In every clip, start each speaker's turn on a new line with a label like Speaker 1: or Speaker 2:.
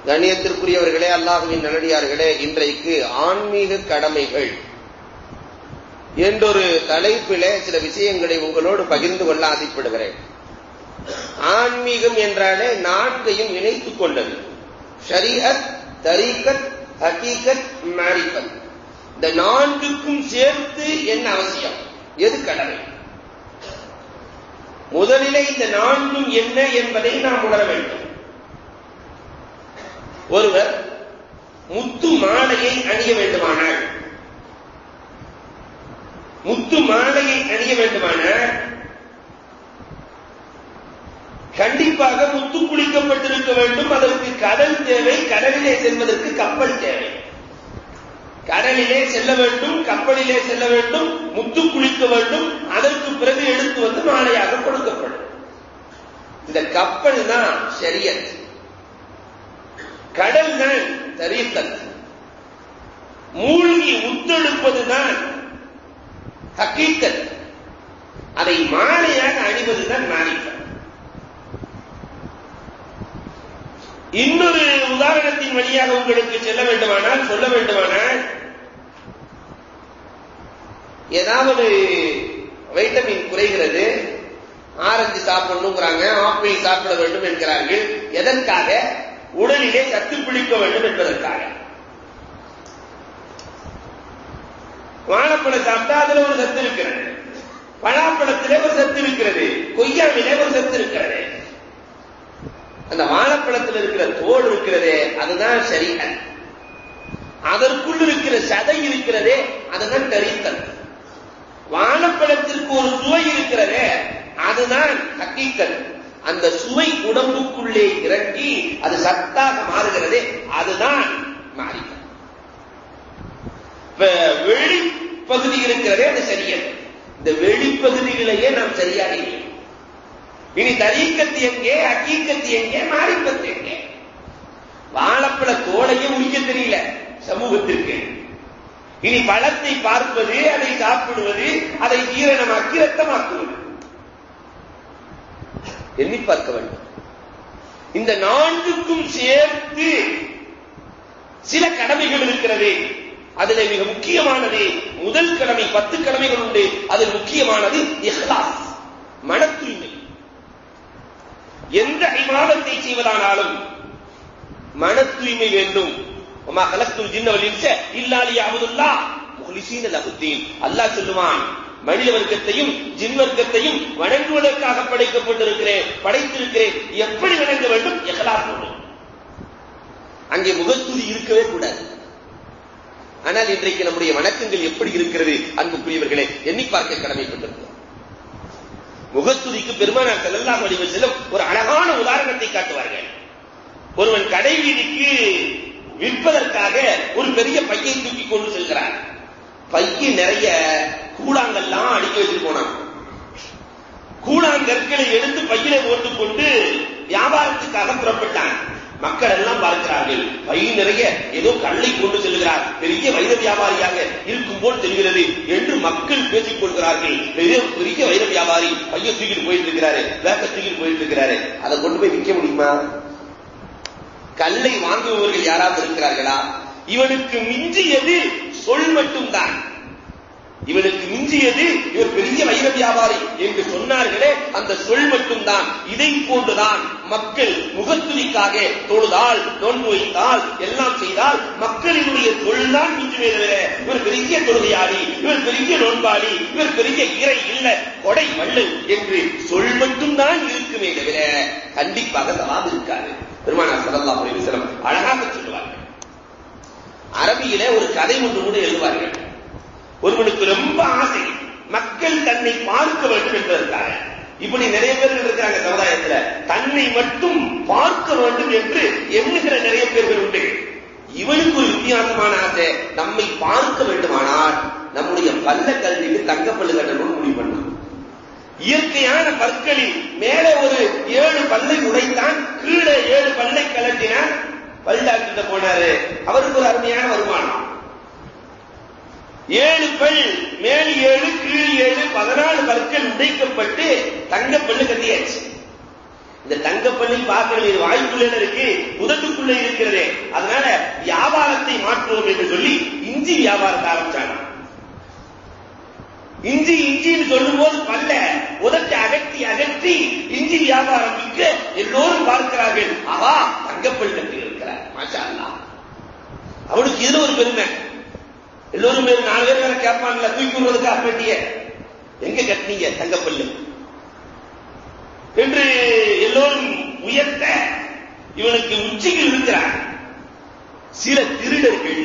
Speaker 1: கண்ணியத்திற்குரியவர்களே, அல்லாஹ்வின் நல்லடியார்களே, இன்றைக்கு ஆன்மீக கடமைகள் என்றொரு தலைப்பிலே சில விஷயங்களை உங்களோடு பகிர்ந்து கொள்ள ஆசைப்படுகிறேன். ஆன்மீகம் என்றாலே நான்கையும் இணைத்துக் கொண்டது. ஷரீஅத், தரீகத், ஹகீகத், மாரிஃபத். இந்த நான்குக்கும் சேர்த்து என்ன அவசியம், எது கடமை? முதலிலே இந்த நான்கும் என்ன என்பதை நாம் உணர வேண்டும். ஒருவர் முத்து மாலையை அணிய வேண்டுமானால் கண்டிப்பாக முத்து குளிக்கப்பட்டிருக்க வேண்டும். அதற்கு கடல் தேவை, கடலிலே செல்வதற்கு கப்பல் தேவை. கடலிலே செல்ல வேண்டும், கப்பலிலே செல்ல வேண்டும், முத்து குளிக்க வேண்டும். அதற்கு பிறகு எடுத்து வந்து மாலையாக கொடுக்கப்படும். இந்த கப்பல் தான் ஷரியத், கடல் தான் தரீகத், மூழ்கி முத்தெடுப்பதுதான் ஹகீகத், அதை மாலையாக அணிவதுதான் மாரிஃபத். இன்னொரு உதாரணத்தின் வழியாக உங்களுக்கு சொல்ல வேண்டுமானால் ஏதாவது வைட்டமின் குறைகிறது, ஆரஞ்சு சாப்பிடணுங்கிறாங்க, ஆப்பிள் சாப்பிட வேண்டும் என்கிறார்கள். எதற்காக? உடலிலே சத்து பிடிக்க வேண்டும் என்பதற்காக. வாழைப்பழம் சாப்பிட்டா அதுல ஒரு சத்து இருக்கிறது, பலாப்பழத்திலே ஒரு சத்து இருக்கிறது, கொய்யாவிலே ஒரு சத்து இருக்கிறது. அந்த வாழைப்பழத்தில் இருக்கிற தோல் இருக்கிறதே அதுதான் ஷரீஅத். அதற்குள் இருக்கிற சதை இருக்கிறதே அதுதான் தரீகத். வாழைப்பழத்திற்கு ஒரு சுவை இருக்கிறதே அதுதான் ஹகீகத். அந்த சுவை உடம்புக்குள்ளே இறங்கி அது சத்தாக மாறுகிறதே அதுதான் மாரிஃபத். வெளிப்பகுதி இருக்கிறதே அது ஷரீஅத். இந்த வெளிப்பகுதிகளையே நாம் சரியாக இல்லை. இனி தரீகத் எங்கே, ஹகீகத் எங்கே, மாரிஃபத் எங்கே? வாழைப்பழ தோலையே உரிக்க தெரியல சமூகத்திற்கு. இனி பழத்தை பார்ப்பது, அதை சாப்பிடுவது, அதை ஜீரணமாக்கி ரத்தமாக்குவது, எண்ணி பார்க்க வேண்டும். இந்த நான்குக்கும் சேர்த்து சில கடமைகள் இருக்கிறது. அதில் மிக முக்கியமானது முதல் கடமை. 10 கடமைகள் உண்டு, அதில் முக்கியமானது இஹ்லாஸ், மன தூய்மை. எந்த இபாதத்தை செய்வதானாலும் மன தூய்மை வேண்டும். வமா கலக்துல் ஜின்ன வல் இன்ஸ இல்லா லியஅபுதுல்லாஹ் முக்லிஸீன லஹுத்தீன். அல்லாஹ் சொல்லுவான், மனித வர்க்கத்தையும் ஜின் வர்க்கத்தையும் வணங்குவதற்காக படைத்திருக்கிறேன். எப்படி வணங்க வேண்டும்? இஹ்லாஸ். அங்கே முகத்துதி இருக்கவே கூடாது. ஆனால் இன்றைக்கு நம்முடைய வணக்கங்கள் எப்படி இருக்கிறது அன்புக்குரியவர்களே, எண்ணி பார்க்க கடமைப்பட்டிருக்கிறோம். முகத்துதிக்கு பெருமானார் ஸல்லல்லாஹு அலைஹி வஸல்லம் ஒரு அழகான உதாரணத்தை காட்டுவார்கள். ஒருவன் கடை வீதிக்கு விற்பதற்காக ஒரு பெரிய பையை தூக்கி கொண்டு செல்கிறார். பையை நிறைய கூழாங்கல்லாம் அடுக்கி வச்சுட்டு போனான். கூழாங்கற்களை எடுத்து பையிலே போட்டுக்கொண்டு வியாபாரத்துக்காக புறப்பட்டான். மக்கள் எல்லாம் பார்க்கிறார்கள், பை நிறைய ஏதோ கல்லை கொண்டு செல்கிறார், பெரிய வைர வியாபாரியாக இருக்கும் போல் தெரிகிறது என்று மக்கள் பேசிக் கொள்கிறார்கள். பெரிய வைர வியாபாரி பைய தூக்கிட்டு போயிட்டு இருக்கிறாரு, பேக்க தூக்கிட்டு போயிட்டு இருக்கிறாரு. அதை கொண்டு போய் விற்க முடியுமா? கல்லை வாங்குபவர்கள் யாராவது இருக்கிறார்களா? இவனுக்கு மிஞ்சியது சொல் மட்டும்தான். இவனுக்கு மிஞ்சியது இவர் பெரிய வைர வியாபாரி என்று சொன்னார்களே, அந்த சொல் மட்டும்தான். இதை போன்றுதான் மக்கள் முகத்துதிக்காக தொழுதால், நோன்பு வைத்தால், எல்லாம் செய்தால் மக்களினுடைய தொழில்தான் மிஞ்சுமே தவிர இவர் பெரிய தொழுகையாளி, இவர் பெரிய நோன்பாளி, இவர் பெரிய இறை இல்ல கொடை வள்ளல் என்று சொல் மட்டும்தான் இருக்குமே தவிர கண்டிப்பாக சவாப் இருக்காது. பெருமானார் ஸல்லல்லாஹு அலைஹி வஸல்லம் அழகாக சொல்லுவார்கள். அரபியிலே ஒரு கதை ஒன்று கூட எழுதுவார்கள். ஒருவனுக்கு ரொம்ப ஆசை, மக்கள் தன்னை பார்க்க வேண்டும் என்பதற்காக. இப்படி நிறைய பேர்கள் இருக்கிறாங்க சமுதாயத்தில். தன்னை மட்டும் பார்க்க வேண்டும் என்று எண்ணுகிற நிறைய பேர்கள் உண்டு. இவனுக்கு ஒரு வித்தியாசமான ஆசை, நம்மை பார்க்க வேண்டுமானால் நம்முடைய பல்ல கல்விக்கு தங்கப்பல்லு கட்டணும்னு முடிவு பண்ணான். இயற்கையான பற்களில் மேலே ஒரு 7 பல்லை உடைத்தான், கீழே 7 பல்லை கலட்டினான். பல்லாக்கிட்ட போனாரு. அவருக்கு ஒரு அருமையான வருமானம். 7 பல், மேல் 7 கீழ் 7, 14 பற்கள் உடைக்கப்பட்டு தங்க பல்லு கட்டியாச்சு. இந்த தங்கப்பள்ளி பார்க்கிறது வாய்ப்புள்ள இருக்கு, உதட்டுக்குள்ள இருக்கிறதே. அதனால வியாபாரத்தை மாற்றுவோம் என்று சொல்லி இஞ்சி வியாபாரத்தை ஆரம்பிச்சாங்க. இஞ்சி இஞ்சின்னு சொல்லும் போது பல்ல உதட்டை அகற்றி அகற்றி இஞ்சி வியாபாரம் மிக்க எல்லோரும் பார்க்கிறார்கள். ஆஹா, தங்கப்பள்ளி கட்டி இருக்கிறார், மாஷா அல்லாஹ். அவனுக்கு இதுல ஒரு பெருமை. எல்லோரும் 4 பேர் வேற கேட்பாங்கல்ல, தூக்கி விடுறதுக்காக வேண்டிய எங்க கட்டினீங்க தங்கப்பள்ளி என்று எல்லோரும் உயர்த்த இவனுக்கு உச்சிக்கு இருக்கிறார். சில திருடர்கள்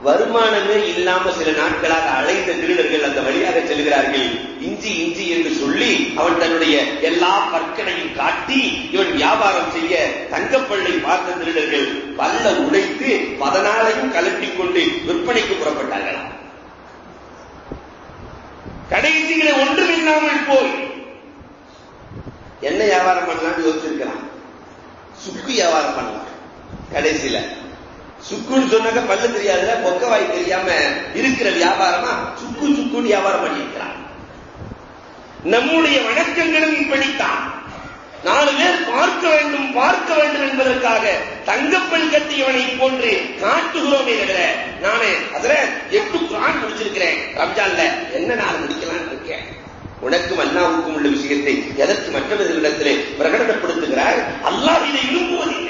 Speaker 1: வருமானமே இல்லாம சில நாட்களாக அழைத்த திருடர்கள் அந்த வழியாக செல்கிறார்கள். இஞ்சி இஞ்சி என்று சொல்லி அவன் தன்னுடைய எல்லா பற்களையும் காட்டி இவன் வியாபாரம் செய்ய தங்கப்பள்ளை பார்த்த திருடர்கள் பல்ல உடைத்து 14 கலட்டிக் கொண்டு விற்பனைக்கு புறப்பட்டார்கள். கடைசியிலே ஒன்றும் இல்லாமல் போய் என்ன வியாபாரம் பண்ணலாம் யோசிச்சிருக்கிறான். சுக்கு வியாபாரம் பண்ணலாம். கடைசியில சுக்குன்னு சொன்னாக்க பல்லு தெரியாதுல, பொக்கவாய் தெரியாம இருக்கிற வியாபாரமா சுக்கு சுக்குன்னு வியாபாரம் பண்ணியிருக்கிறான். நம்முடைய வணக்கங்களும் இப்படித்தான். 4 பேர் பார்க்க வேண்டும் என்பதற்காக தங்கப்பல் கட்டியவனை போன்று காட்டுகிறோமே தவிர, நானே அதுல 8 குர்ஆன் முடிச்சிருக்கிறேன், ரம்ஜான்ல என்ன நான் முடிக்கலாம் இருக்கேன். உனக்கும் அல்லாஹ்வுக்கும் உள்ள விஷயத்தை எதற்கு மற்றவர்களிடத்திலே பிரகடனப்படுத்துகிறார்? அல்லாஹ் இதை விரும்புவதில்லை.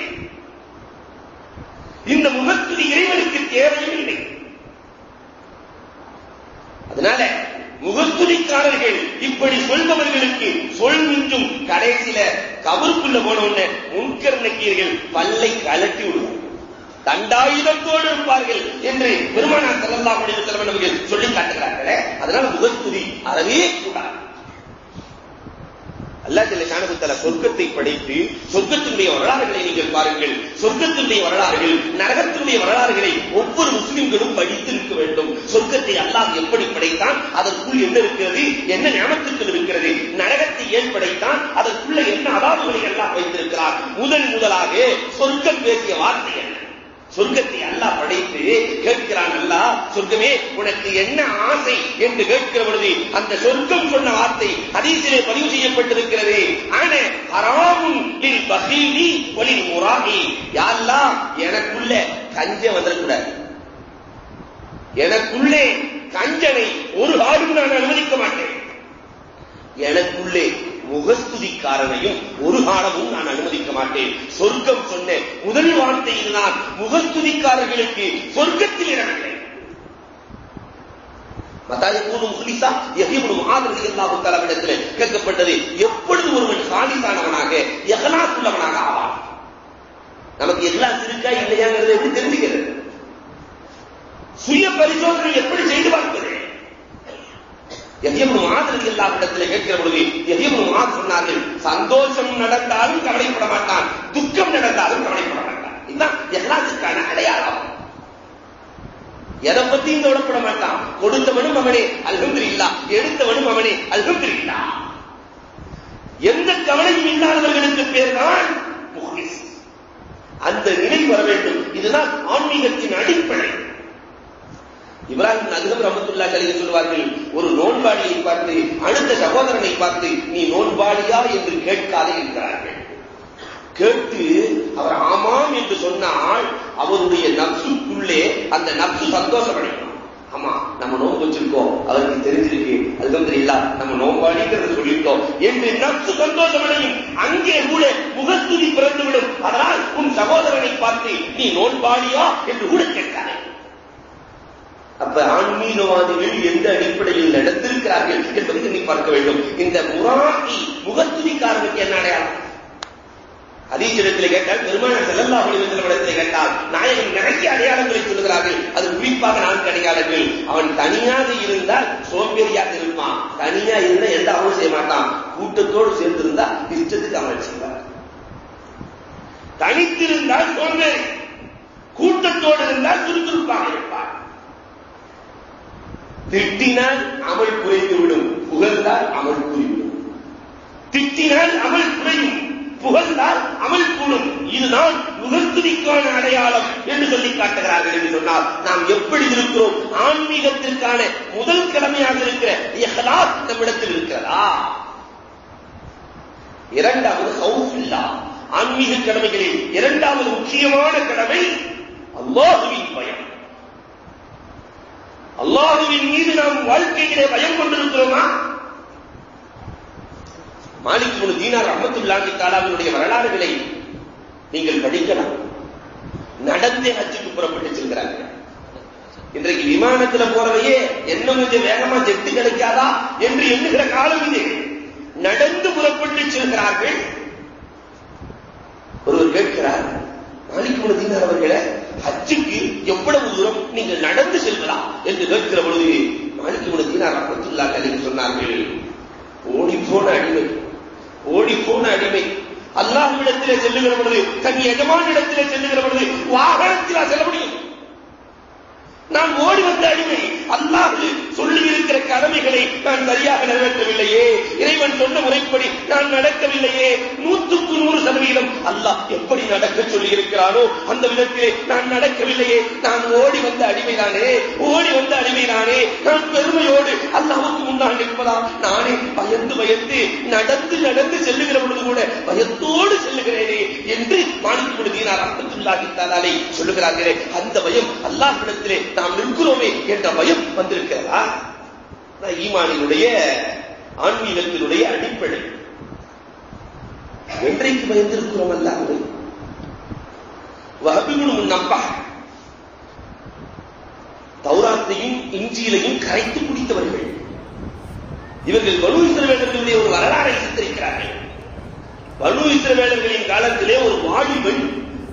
Speaker 1: இந்த முகத்துதி இறைவனுக்கு தேவையும் இல்லை. அதனால முகத்துதிக்காரர்கள் இப்படி சொல்பவர்களுக்கு சொல் மிஞ்சும். கடைசியில கபருக்குள்ள போன உடனே முன்கர் நக்கீர்கள் பல்லை கலட்டி விடுவார்கள், தண்டாயுதத்தோடு இருப்பார்கள் என்று பெருமானார் ஸல்லல்லாஹு அலைஹி வஸல்லம் அவர்கள் சொல்லி காட்டுகிறார்களே. அதனால முகத்துதி அறவே கூடாது. அல்லாஹ் ஜல்ல ஷானஹு தஆலா சொர்க்கத்தை படைத்து சொர்க்கத்தினுடைய வரலாறுகளை நீங்கள் பாருங்கள். சொர்க்கத்தினுடைய வரலாறுகள், நரகத்தினுடைய வரலாறுகளை ஒவ்வொரு முஸ்லிம்களும் படித்திருக்க வேண்டும். சொர்க்கத்தை அல்லாஹ் எப்படி படைத்தான், அதற்குள் என்ன இருக்கிறது, என்ன நியமத்துக்கள் இருக்கிறது, நரகத்தை ஏன் படைத்தான், அதற்குள்ள என்ன அதாபுகளை எல்லாம் வைத்திருக்கிறார். முதலாக சொர்க்கம் பேசிய வார்த்தை என்ன? சொர்க்கத்தை அல்லாஹ் படைத்து கேட்கிறான். அல்லாஹ், சொர்க்கமே உனக்கு என்ன ஆசை என்று கேட்கிற பொழுது அந்த சொர்க்கம் சொன்ன வார்த்தை ஹதீஸிலே பதிவு செய்யப்பட்டிருக்கிறது. ஆன ஹராமுன் லில் பஹீலி வலில் முராஹி. யா அல்லாஹ், எனக்குள்ள கஞ்சம் வந்துடக்கூடாது, எனக்குள்ளே கஞ்சனை ஒரு காலம் நான் அனுமதிக்க மாட்டேன், எனக்குள்ளே முகஸ்துதிக்காரனையும் ஒரு காலமும் நான் அனுமதிக்க மாட்டேன். சொர்க்கம் சொன்ன முதல் வார்த்தையில் நான் முகஸ்துதிக்காரர்களுக்கு சொர்க்கத்தில் இடமில்லை. கேட்கப்பட்டது, எப்பொழுது ஒருவன் சாலிசானவனாக இஹ்லாஸ் உள்ளவனாக ஆவான். நமக்கு இஹ்லாஸ் இருக்கா இல்லையாங்கிறது எப்படி தெரிஞ்சுக்கிறது? சுய பரிசோதனை எப்படி செய்து பார்ப்பது? கேட்கிற பொழுது சொன்னார்கள், சந்தோஷம் நடந்தாலும் கவலைப்பட மாட்டான், துக்கம் நடந்தாலும் கவலைப்பட மாட்டான். இதுதான் இஹ்லாஸுக்கான அடையாளம். எதை பத்தியும் கவலைப்பட மாட்டான். கொடுத்தவனும் அவனே அல்ஹம்துலில்லாஹ், எடுத்தவனும் அவனே அல்ஹம்துலில்லாஹ். எந்த கவலையும் இல்லாதவர்களுக்கு பேர் தான் முஹ்லிஸ். அந்த நிலை வர வேண்டும். இதுதான் ஆன்மீகத்தின் அடிப்படை. இப்ராஹிம் நஜ்ம் ரஹ்மத்துல்லாஹி அலைஹி சொல்வார்கள், ஒரு நோன்பாளியை பார்த்து அடுத்த சகோதரனை பார்த்து நீ நோன்பாளியா என்று கேட்காதே இருக்கிறார்கள். கேட்டு அவர் ஆமாம் என்று சொன்னால் அவருடைய நப்சுக்குள்ளே அந்த நப்சு சந்தோஷப்படைக்கும். ஆமா, நம்ம நோன்பு வச்சிருக்கோம், அவருக்கு தெரிஞ்சிருக்கு, அல்ஹம்துலில்லாஹ் நம்ம நோன்பாளிங்கிறத சொல்லிட்டோம் என்று நப்சு சந்தோஷமடையும். அங்கே கூட முகஸ்துதி பிறந்துவிடும். அதனால் உன் சகோதரனை பார்த்து நீ நோன்பாளியா என்று கூட கேட்காதே. அப்ப ஆன்மீகவாதிகள் எந்த அடிப்படையில் நடந்திருக்கிறார்கள் என்பதை நீ பார்க்க வேண்டும். இந்த முராகி முகத்துதிக்காரனுக்கு என்ன அடையாளம்? ஹதீஸிடத்தில் கேட்டால், பெருமானார் ஸல்லல்லாஹு அலைஹி வஸல்லம் கேட்டால், நாயகம் நிறைய அடையாளங்களை சொல்லுகிறார்கள். அது குறிப்பாக 4 அடையாளங்கள். அவன் தனியாக இருந்தால் சோம்பேறியாக இருப்பான், தனியா இருந்தால் எந்த அமலும் செய்ய மாட்டான், கூட்டத்தோடு சேர்ந்திருந்தா இஷ்டத்துக்கு அமல் செய்வார். தனித்திருந்தால் சோம்பேறி, கூட்டத்தோடு இருந்தால் சுறுசுறுப்பாக இருப்பார். திட்டினால் அமல் குறைந்துவிடும், புகழ்ந்தால் அமல் கூறிவிடும். திட்டினால் அமல் குறையும், புகழ்ந்தால் அமல் கூடும். இதுதான் முகத்துதிக்கான அடையாளம் என்று சொல்லி காட்டுகிறார்கள். என்று சொன்னால் நாம் எப்படி இருக்கிறோம்? ஆன்மீகத்திற்கான 1 கடமையாக இருக்கிற இஹ்லாஸ் நம்மிடத்தில் இருக்கிறதா? இரண்டாவது ஹவுஃபில்லா, ஆன்மீக கடமைகளில் இரண்டாவது முக்கியமான கடமை அல்லாஹுவின் பயம். அல்லாஹுவின் மீது நாம் வாழ்க்கையிலே பயம் கொண்டிருக்கிறோமா? மாலிக் இப்னு தீனார் ரஹ்மத்துல்லாஹி தஆலாவினுடைய வரலாறுகளை நீங்கள் படிக்கலாம். நடந்தே ஹஜ்ஜுக்கு புறப்பட்டு செல்கிறார்கள். இன்றைக்கு விமானத்தில் போறவையே என்ன கொஞ்சம் வேகமா ஜெட்டு கிடைக்காதா என்று எண்ணுகிற காலம் இது. நடந்து புறப்பட்டு செல்கிறார்கள். ஒருவர் கேட்கிறார், மாலிக் இப்னு தீனார் அவர்களே, ஹஜ்ஜுக்கு எவ்வளவு தூரம் நீங்கள் நடந்து செல்வதா என்று கேட்கிற பொழுது மாலிக் இப்னு தீனார் ரஹ்மத்துல்லாஹி அலைஹி சொன்னார்கள், ஓடிப்போன அடிமை அல்லாஹ்விடத்திலே செல்லுகிற பொழுது, தன் எஜமானிடத்திலே செல்லுகிற பொழுது வாகனத்தில் செல்ல முடியும். நான் ஓடி வந்த அடிமை, அல்லாஹ் சொல்லி இருக்கிற கடமைகளை நான் சரியாக நிறைவேற்றவில்லையே, இறைவன் சொன்ன முறைப்படி நான் நடக்கவில்லையே, 100% அல்லாஹ் எப்படி நடக்க சொல்லி இருக்கிறானோ அந்த விதத்திலே நான் நடக்கவில்லையே, நான் ஓடி வந்த அடிமைதானே, நான் பெருமையோடு அல்லாஹ்வுக்கு முன்னால் நிற்பதா, நானே பயந்து நடந்து செல்லுகிற பொழுது கூட பயத்தோடு செல்லுகிறேனே என்று மாலிக் இப்னு தீனார் ரஹ்மத்துல்லாஹி தஆலா சொல்லுகிறார்களே. அந்த பயம் அல்லாஹ்விடத்திலே நாம் நிற்கிறோமே என்ற பயம் வந்திருக்கிறதா? ஈமானினுடைய ஆன்மீகத்தினுடைய அடிப்படை. என்றைக்கு பயந்திருக்கிறோம் அல்லாஹ்வை? வஹப் இப்னு முன்னப்பா தௌராத்தையும் இன்ஜீலையும் கரைத்து குடித்தவர்கள். இவர்கள் பனு இஸ்ரவேலர்களுடைய ஒரு வரலாறை சித்தரிக்கிறார்கள். பனு இஸ்ரவேலர்களின் காலத்திலே ஒரு வாலிபன்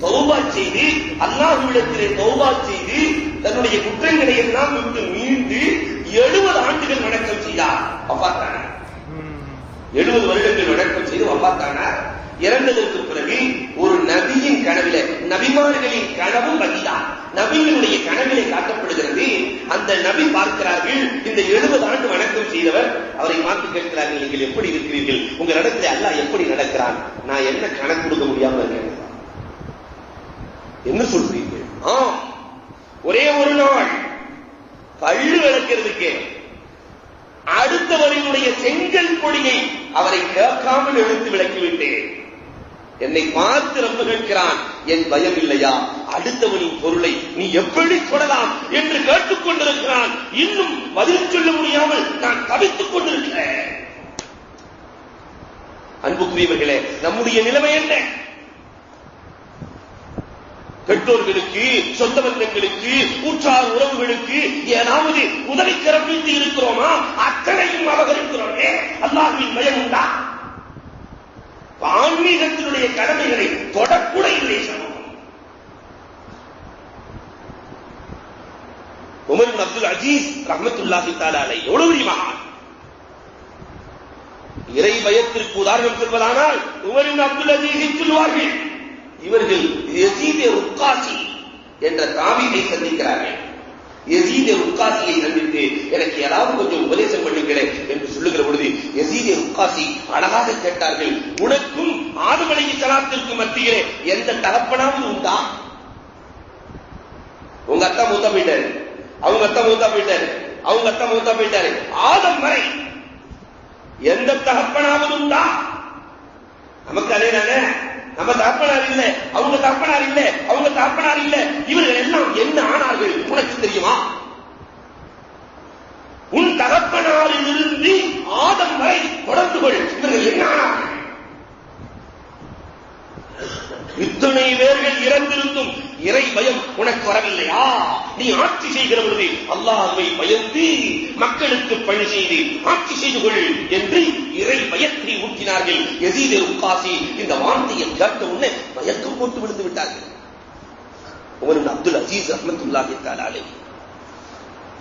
Speaker 1: தௌபா செய்து அல்லாஹ்விடத்திலே தௌபா செய்து தன்னுடைய குற்றங்களை எல்லாம் விட்டு மீண்டு 70 ஆண்டுகள் வணக்கம் செய்தார். வஃபாத்தானார். 70 வருடங்கள் வணக்கம் செய்து வஃபாத்தானார். இறந்ததற்கு பிறகு ஒரு நபியின் கனவிலே, நபிமார்களின் கனவும் வகிதா, நபிகளுடைய கனவிலே காட்டப்படுகிறது. அந்த நபி பார்க்கிறார்கள், இந்த 70 ஆண்டு வணக்கம் செய்தவர். அவரை பார்த்து கேட்கிறார்கள், நீங்கள் எப்படி இருக்கிறீர்கள்? உங்க இடத்துல அல்லாஹ் எப்படி நடக்கிறான்? நான் என்ன கணக்கு கொடுக்க முடியாம இருக்கேன். என்ன சொல்றீர்கள்? ஒரே ஒரு நாள் கள்ளு விளக்கிறதுக்கு அடுத்தவரினுடைய செங்கல் கொடியை அவரை கேட்காமல் எடுத்து விளக்கிவிட்டேன். என்னை பார்த்து ரொம்ப கேட்கிறான், என் பயம் இல்லையா? அடுத்தவனின் பொருளை நீ எப்படி தொடலாம் என்று கேட்டுக் கொண்டிருக்கிறான். இன்னும் பதில் சொல்ல முடியாமல் நான் தவித்துக் கொண்டிருக்கிறேன். அன்புக்குரியவர்களே, நம்முடைய நிலைமை என்ன? பெற்றோர்களுக்கு, சொந்த பந்தங்களுக்கு, உற்றார் உறவுகளுக்கு ஏதாவது உதவிக்கரம் நீட்டி இருக்கிறோமா? அத்தனையும் அபகரிக்கிறோமே. அல்லாஹ்வின் பயம் உண்டா? ஆன்மீகத்தினுடைய கடமைகளை தொடக்கூட இல்லை. உமர் இப்னு அப்துல் அஜீஸ் ரஹ்மத்துல்லாஹி தஆலா அலைஹி எவ்வளவு பெரிய மகான். இறை பயத்திற்கு உதாரணம் சொல்வதானால் உமர் இப்னு அப்துல் அஜீஸ் சொல்வார்கள், இவர்கள் யஸீத் ருக்காசி என்ற தாபீயை சந்திக்கிறார்கள். யஸீத் ருக்காசியை சந்தித்து எனக்கு ஏதாவது கொஞ்சம் உபதேசம் பண்ணுங்களேன் என்று சொல்லுகிற பொழுது யஸீத் ருக்காசி அழகாக கேட்டார்கள், உனக்கும் ஆதம் அலைஹிஸ்ஸலாத்திற்கு மத்தியிலே எந்த தகப்பனாவது உண்டா? உங்க அத்தா மூத்தா போயிட்டாரு, அவங்க அத்தா மூத்தா போயிட்டாரு, அவங்க அத்தா மூத்தா போயிட்டாரு, ஆதம் வரை எந்த தகப்பனாவது உண்டா? நமக்கு அதே தானே. நம்ம தகப்பனார் இல்ல, அவங்க தகப்பனார் இல்ல, அவங்க தகப்பனார் இல்ல, இவர்கள் எல்லாம் என்ன ஆனார்கள் உனக்கு தெரியுமா? உன் தகப்பனாரில் இருந்து ஆதம் வரை தொடர்ந்து கொள், இவர்கள் என்ன ஆனார்கள்? இத்தனை பேர்கள் இறந்திருந்தும் இறை பயம் உனக்கு வரவில்லையா? நீ ஆட்சி செய்கிற பொழுது அல்லாஹ்வை பயந்து மக்களுக்கு பணி செய்து ஆட்சி செய்து கொள் என்று இறை பயத்தை ஊட்டினார்கள். யஸீத் ருக்காசி இந்த வார்த்தையை கேட்ட உடனே மயக்கம் போட்டு விழுந்து விட்டார்கள். உமர் இப்னு அப்துல் அஜீஸ் ரஹ்மத்துல்லாஹி தஆலா அலைஹி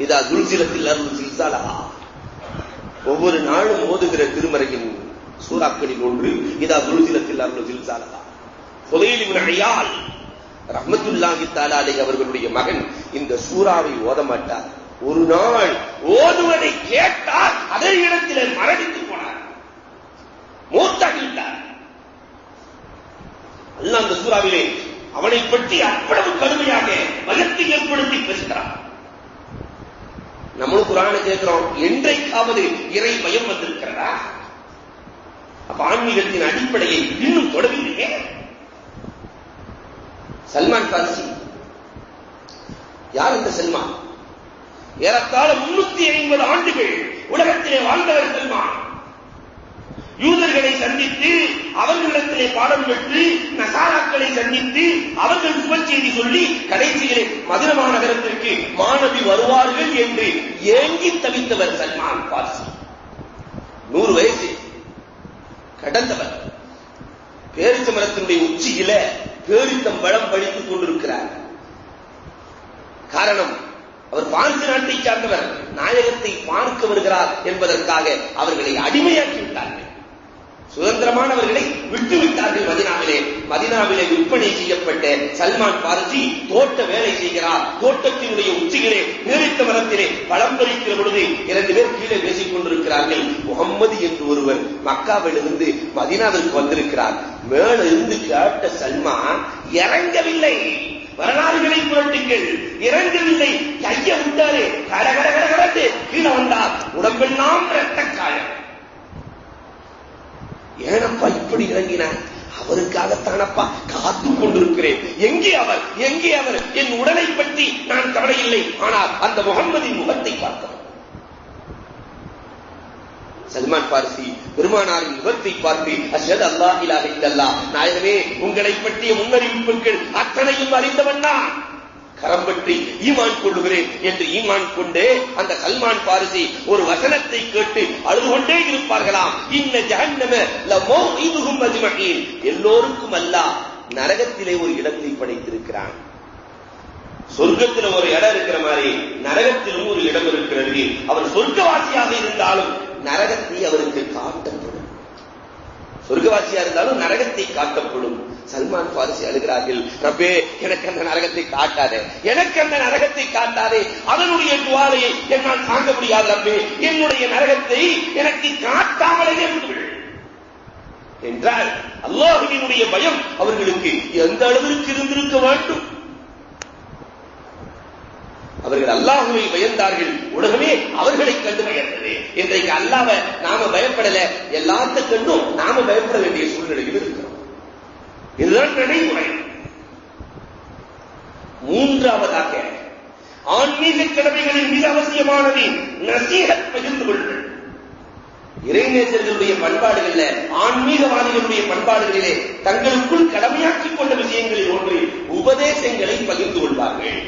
Speaker 1: இதா ஜுல்சிலத்தில் அர்து ஜில்சாலஹா, ஒவ்வொரு நாளும் ஓதுகிற திருமறையின் சூறாக்களில் ஒன்று இதா ஜுல்சிலத்தில் அர்து ஜில்சாலஹா. ஃபுதைல் இப்னு இயால் ரஹ்மத்துல்லாஹி தஆலா அலைஹி அவர்களுடைய மகன் இந்த சூறாவை ஓத மாட்டார். ஒரு நாள் ஓதுவதை கேட்டால் அதே இடத்திலே மரணித்து போனார், மூத்தாகிவிட்டார். அல்லாஹ் அந்த சூறாவிலே அவனை பற்றி அவ்வளவு கடுமையாக பயத்தை ஏற்படுத்தி பேசுகிறார். நம்மளும் குர்ஆனை கேட்கிறோம், என்றைக்காவது இறை பயம் வந்திருக்கிறதா? அப்ப ஆன்மீகத்தின் அடிப்படையை இன்னும் தொடவில்லையே. சல்மான் பாரிசி யார்? இந்த சல்மான் ஏறத்தாழ 350 ஆண்டுகள் உலகத்திலே வாழ்ந்தவர் சல்மான். யூதர்களை சந்தித்து அவர்களிடத்திலே பாடம் பெற்று நசாராக்களை சந்தித்து அவர்கள் சுபச்செய்தி சொல்லி கடைசியிலே மதீனா மாநகரத்திற்கு மாணவி வருவார்கள் என்று ஏங்கி தவித்தவர் சல்மான் பாரிசி. 100 வயசு கடந்தவர். பேரிச்ச மரத்தினுடைய உச்சியில பேரித்தம் பழம் படித்துக் கொண்டிருக்கிறார். காரணம், அவர் பாரிசு நாட்டை சார்ந்தவர். நாயகத்தை பார்க்க வருகிறார் என்பதற்காக அவர்களை அடிமையாக்கி விட்டார்கள். சுதந்திரமானவர்களை விட்டுவிட்டார்கள். மதீனாவிலே விற்பனை செய்யப்பட்ட சல்மான் பாரிசி தோட்ட வேலை செய்கிறார். தோட்டத்தினுடைய உச்சிகளே பேரித்த மரத்திலே பழம் பறிக்கிற பொழுது 2 பேர் கீழே பேசிக் கொண்டிருக்கிறார்கள். முகம்மது என்று ஒருவர் மக்காவிலிருந்து மதீனாவிற்கு வந்திருக்கிறார். மேல இருந்து கேட்ட சல்மான் இறங்கவில்லை. வரலாறுகளை புரட்டுங்கள். இறங்கவில்லை. கைய விட்டாரு. கடகடகடகடத்து கீழே வந்தார். உடம்பெல்லாம் இரத்தக்காயம். ஏனப்பா இப்படி இறங்கினார்? அவருக்காகத்தானப்பா காத்து கொண்டிருக்கிறேன். எங்கே அவர்? எங்கே அவர்? என் உடலை பற்றி நான் கவலை இல்லை. ஆனால் அந்த முகம்மதின் முகத்தை பார்த்தவர். சல்மான் பாரிசி பெருமானாரின் முகத்தை பார்த்து அஷ்ஹது அல்லா இலாஹ இல்லல்லாஹ், நாயகமே உங்களை பற்றிய முன்னறிவிப்புகள் அத்தனையும் அறிந்தவன் நான், கரம் பற்றி ஈமான் கொள்ளுகிறேன் என்று ஈமான் கொண்டு அந்த சல்மான் பாரிசி ஒரு வசனத்தை கேட்டு அழுது கொண்டே இருப்பார்களாம். இன்ன ஜஹன்னம லமௌஇதுஹும் அஜ்மஈன், எல்லோருக்கும் அல்லாஹ் நரகத்திலே ஒரு இடத்தை படைத்திருக்கிறான். சொர்க்கத்தில் ஒரு இடம் இருக்கிற மாதிரி நரகத்திலும் ஒரு இடம் இருக்கிறது. அவர் சொர்க்கவாசியாக இருந்தாலும் நரகத்தை அவருக்கு காட்டப்படும். சொர்க்கவாசியா இருந்தாலும் நரகத்தை காட்டப்படும். சல்மான் பாரிசி அழுகிறார்கள், ரப்பே எனக்கு அந்த நரகத்தை காட்டாதே, எனக்கு அந்த நரகத்தை காட்டாதே, அதனுடைய துவாலையை என்னால் தாங்க முடியாது ரப்பே, என்னுடைய நரகத்தை எனக்கு காட்டாமலே என்றால் அல்லாஹ்வினுடைய பயம் அவர்களுக்கு எந்த அளவிற்கு இருந்திருக்க வேண்டும். அவர்கள் அல்லாஹ்வை பயந்தார்கள். உலகமே அவர்களை கண்டு பயந்தது. இன்றைக்கு அல்லாஹ்வை நாம பயப்படல, எல்லாத்த கண்டும் நாம பயப்பட வேண்டிய சூழ்நிலையில் இருக்கிறோம். இதுதான் நடைமுறை. மூன்றாவதாக ஆன்மீக கடமைகளின் மிக அவசியமானது நசீஹத் பகிர்ந்து கொள்ளுங்கள். இறைநேசர்களுடைய பண்பாடுகள்ல, ஆன்மீகவாதிகளுடைய பண்பாடுகளிலே தங்களுக்குள் கடமையாக்கிக் கொண்ட விஷயங்களில் ஒன்று உபதேசங்களை பகிர்ந்து கொள்வார்கள்.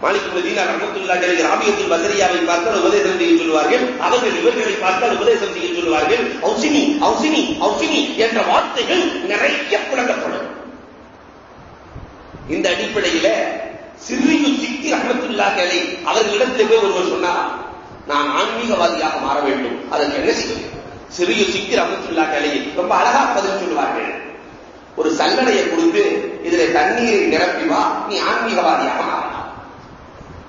Speaker 1: மாலிக் இப்னு தீனார் ரஹ்மத்துல்லாஹி அலைஹி ராபியத்துல் பஸரியாவை பார்த்தால் உபதேசம் செய்ய சொல்வார்கள். அவர்கள் இவர்களை பார்த்தால் உபதேசம் செய்ய சொல்வார்கள். ஔசினி ஔசினி ஔசினி என்ற வார்த்தைகள் நிறைய புழங்கப்படும். இந்த அடிப்படையில சிர்ரியு சிக்தி ரஹ்மத்துல்லாஹி அலைஹி அவர்களிடத்தில் போய் ஒருவர் சொன்னார், நான் ஆன்மீகவாதியாக மாற வேண்டும், அதற்கு என்ன செய்ய? சிர்ரியு சிக்தி ரஹ்மத்துல்லாஹி அலைஹி ரொம்ப அழகா பதில் சொல்வார்கள். ஒரு சல்லடையை கொடுத்து இதிலே தண்ணீரை நிரப்பி வா, நீ ஆன்மீகவாதியாக மாறலாம்.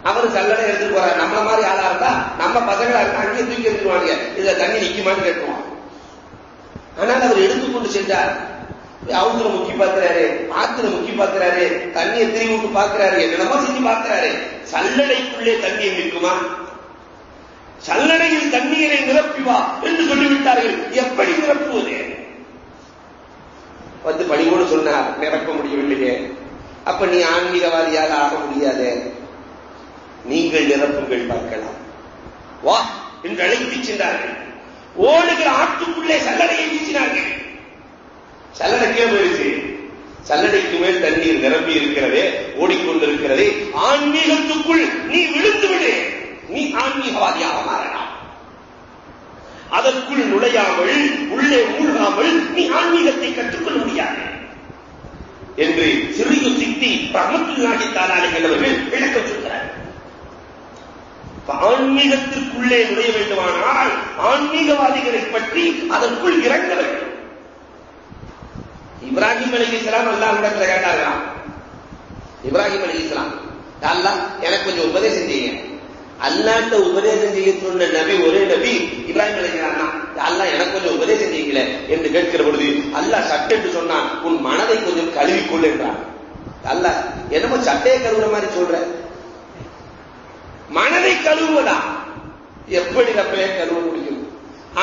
Speaker 1: அவர் சல்லடை எடுத்துட்டு போறாரு. நம்மள மாதிரி ஆளா இருந்தா நம்ம பசங்களா இருந்தா அங்கேயே தூக்கி எடுத்துருவாங்க, இதுல தண்ணி நிக்குமான்னு கேட்டுருவான். ஆனால் அவர் எடுத்துக்கொண்டு சென்றார். அவுத்துல முக்கி பார்க்கிறாரு, ஆத்துல முக்கி பார்க்கிறாரு, தண்ணியை திரும்பி விட்டு பார்க்கிறாரு, என்னென்னமோ செஞ்சு பார்க்கிறாரு. சல்லடைக்குள்ளே தண்ணீர் நிற்குமா? சல்லடையில் தண்ணீரை நிரப்பி வா என்று சொல்லிவிட்டார்கள். எப்படி நிரப்புவது? வந்து பணிவோடு சொன்னார், நிரப்ப முடியவில்லையே. அப்ப நீ ஆன்மீகவாதியாக ஆக முடியாது, நீங்கள் நிரப்புங்கள் பார்க்கலாம் வா என்று அழைத்து சென்றார்கள். ஓடுகிற ஆற்றுக்குள்ளே சல்லடையை வீசினார்கள். சல்லடைக்கே போயிடுச்சு. சல்லடைக்கு மேல் தண்ணீர் நிரம்பி இருக்கிறதே, ஓடிக்கொண்டிருக்கிறதே. ஆன்மீகத்துக்குள் நீ விழுந்து விடு, நீ ஆன்மீகவாதியாக மாறலாம். அதற்குள் நுழையாமல், உள்ளே மூழ்காமல் நீ ஆன்மீகத்தை கற்றுக்கொள்ள முடியாது என்று சிர்ரியு சிக்தி ரஹ்மத்துல்லாஹி தஆலா அலைஹி அவர்கள் விளக்கம் சொல்கிறார்கள். ஆன்மீகத்திற்குள்ளே நுழைய வேண்டுமானால் ஆன்மீகவாதிகளை பற்றி அதற்குள் இறங்க வேண்டும். இப்ராஹிம் அலைஹிஸ்ஸலாம் அல்லாஹ்விடத்துல கேட்டார்களாம். இப்ராஹிம் அலைஹிஸ்ஸலாம், அல்லாஹ் எனக்கு கொஞ்சம் உபதேசம் செய்யுங்க. அல்லாஹ்ட்ட உபதேசம் செய்ய சொன்ன நபி ஒரே நபி இப்ராஹிம் அலைஹிஸ்ஸலாம் தான். அல்லாஹ் எனக்கு கொஞ்சம் உபதேசம் செய்யுங்களே என்று கேட்கிற பொழுது அல்லாஹ் சட்டென்று சொன்னான், உன் மனதை கொஞ்சம் கழுவிக்கொள் என்றான். அல்லாஹ் என்னமோ சட்டையை கழுவுற மாதிரி சொல்ற, மனதை கழுவுவதா? எப்படி ரப்பே கழுவ முடியும்?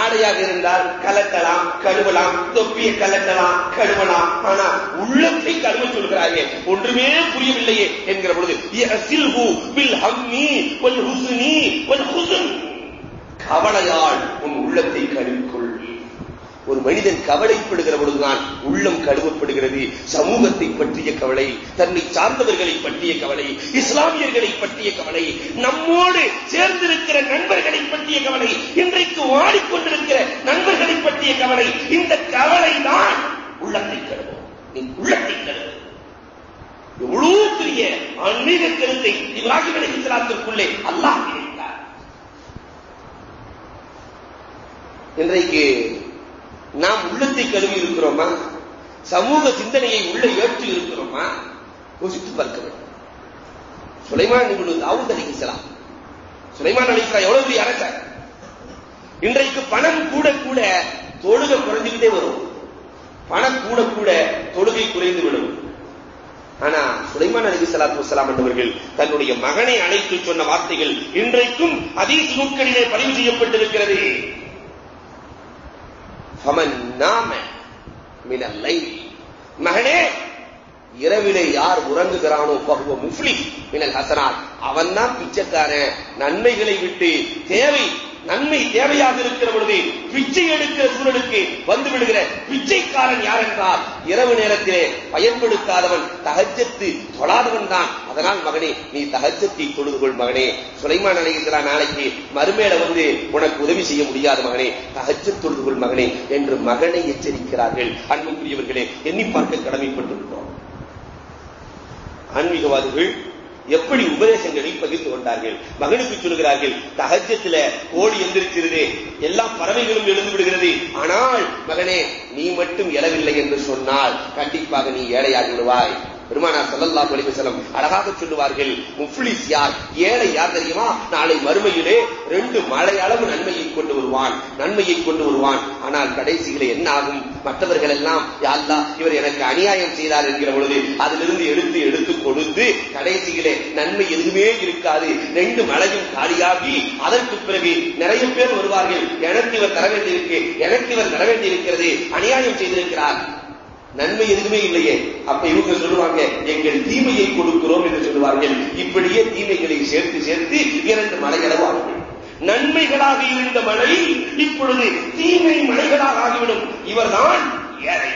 Speaker 1: ஆடையாக இருந்தால் கலட்டலாம், கழுவலாம், தொப்பியை கலட்டலாம், கழுவலாம். ஆனா உள்ளத்தை கழுவ சொல்கிறாயே, ஒன்றுமே புரியவில்லையே என்கிற பொழுது கவலையால் உன் உள்ளத்தை கழுவிக்கொள். ஒரு மனிதன் கவலைப்படுகிற பொழுதுதான் உள்ளம் கழுவப்படுகிறது. சமூகத்தை பற்றிய கவலை, தன்னை சார்ந்தவர்களை பற்றிய கவலை, இஸ்லாமியர்களை பற்றிய கவலை, நம்மோடு சேர்ந்திருக்கிற நண்பர்களை பற்றிய கவலை, இன்றைக்கு வாடிக்கொண்டிருக்கிற நண்பர்களை பற்றிய கவலை. இந்த கவலை தான் உள்ளத்தை கழுவும். நீ உள்ளத்தை கழுவு. எவ்வளவு பெரிய ஆன்மீக கருத்தை இப்ராஹிம் அலைஹிஸ்ஸலாத்திற்குள்ளே அல்லாஹ் இருக்கிறார். இன்றைக்கு நாம் உள்ளத்தை கழுவி இருக்கிறோமா? சமூக சிந்தனையை உள்ள ஏற்றி இருக்கிறோமா? யோசித்து பார்க்க வேண்டும். சுலைமான் இப்னு தாவூத் அலைஹிஸ்ஸலாம், சுலைமான் அலைஹிஸ்ஸலாம் எவ்வளவு பெரிய அரசர். இன்றைக்கு பணம் கூட கூட தொழுகை குறைஞ்சுக்கிட்டே வரும். பணம் கூட கூட தொழுகை குறைந்து விடும். ஆனா சுலைமான் அலைஹிஸ்ஸலாத்து வஸ்ஸலாம் என்பவர்கள் தன்னுடைய மகனை அழைத்து சொன்ன வார்த்தைகள் இன்றைக்கும் ஹதீஸ் நூல்களிலே பதிவு செய்யப்பட்டிருக்கிறது. மகனே, இரவிலே யார் உறங்குகிறானோ பகுவ முஃப்லிஹ் மினல் ஹஸனாத், அவன் தான் பிச்சைக்காரன். நன்மைகளை விட்டு நன்மை தேவையாக இருக்கிற பொழுது பிச்சை எடுக்கிற சூழலுக்கு வந்து விடுகிற பிச்சைக்காரன் யார் என்றால் இரவு நேரத்திலே பயன்படுத்தாதவன், தஹஜ்ஜத் தொழாதவன் தான். அதனால் மகனே, நீ தஹஜ்ஜத்தை தொழுது கொள் மகனே. சுலைமான் அலைஹிஸ்ஸலாம் நாளைக்கு மறுமையில வந்து உனக்கு உதவி செய்ய முடியாது மகனே, தஹஜ்ஜத் தொழுது கொள் மகனே என்று மகனை எச்சரிக்கிறார்கள். அன்புக்குரியவர்களே, எண்ணி பார்க்க கடமைப்பட்டிருக்கிறோம். ஆன்மீகவாதிகள் எப்படி உபதேசங்களை பகிர்ந்து கொண்டார்கள். மகனுக்கு சொல்கிறார்கள், தஹஜ்ஜத்துல கோழி எந்திரிச்சிருது, எல்லா பறவைகளும் எழுந்து விடுகிறது. ஆனால் மகனே, நீ மட்டும் எழவில்லை என்று சொன்னால் கண்டிப்பாக நீ ஏழையாகி விடுவாய். பெருமானார் ஸல்லல்லாஹு அலைஹி வஸல்லம் அழகாக சொல்லுவார்கள், முஃப்லிஸ் யார், ஏழை யார் தெரியுமா? நாளை மறுமையிலே 2 மழை அளவு நன்மையை கொண்டு வருவான். ஆனால் கடைசியிலே என்ன ஆகும்? மற்றவர்கள் எல்லாம் யா அல்லாஹ், இவர் எனக்கு அநியாயம் செய்தார் என்கிற பொழுது அதிலிருந்து எடுத்து கொடுத்து கடைசியிலே நன்மை எதுவுமே இருக்காது. 2 மழையும் காலியாகி அதற்கு பிறகு நிறைய பேர் வருவார்கள். எனக்கு இவர் தர வேண்டியிருக்கிறது, அநியாயம் செய்திருக்கிறார், நன்மை எதுவுமே இல்லையே. அப்ப இவங்க சொல்லுவாங்க, எங்கள் தீமையை கொடுக்கிறோம் என்று சொல்லுவார்கள். இப்படியே தீமைகளை சேர்த்து 2 மழைகளவாகும். நன்மைகளாக இருந்த மழை இப்பொழுது தீமை மழைகளாக ஆகிவிடும். இவர்தான் ஏழை.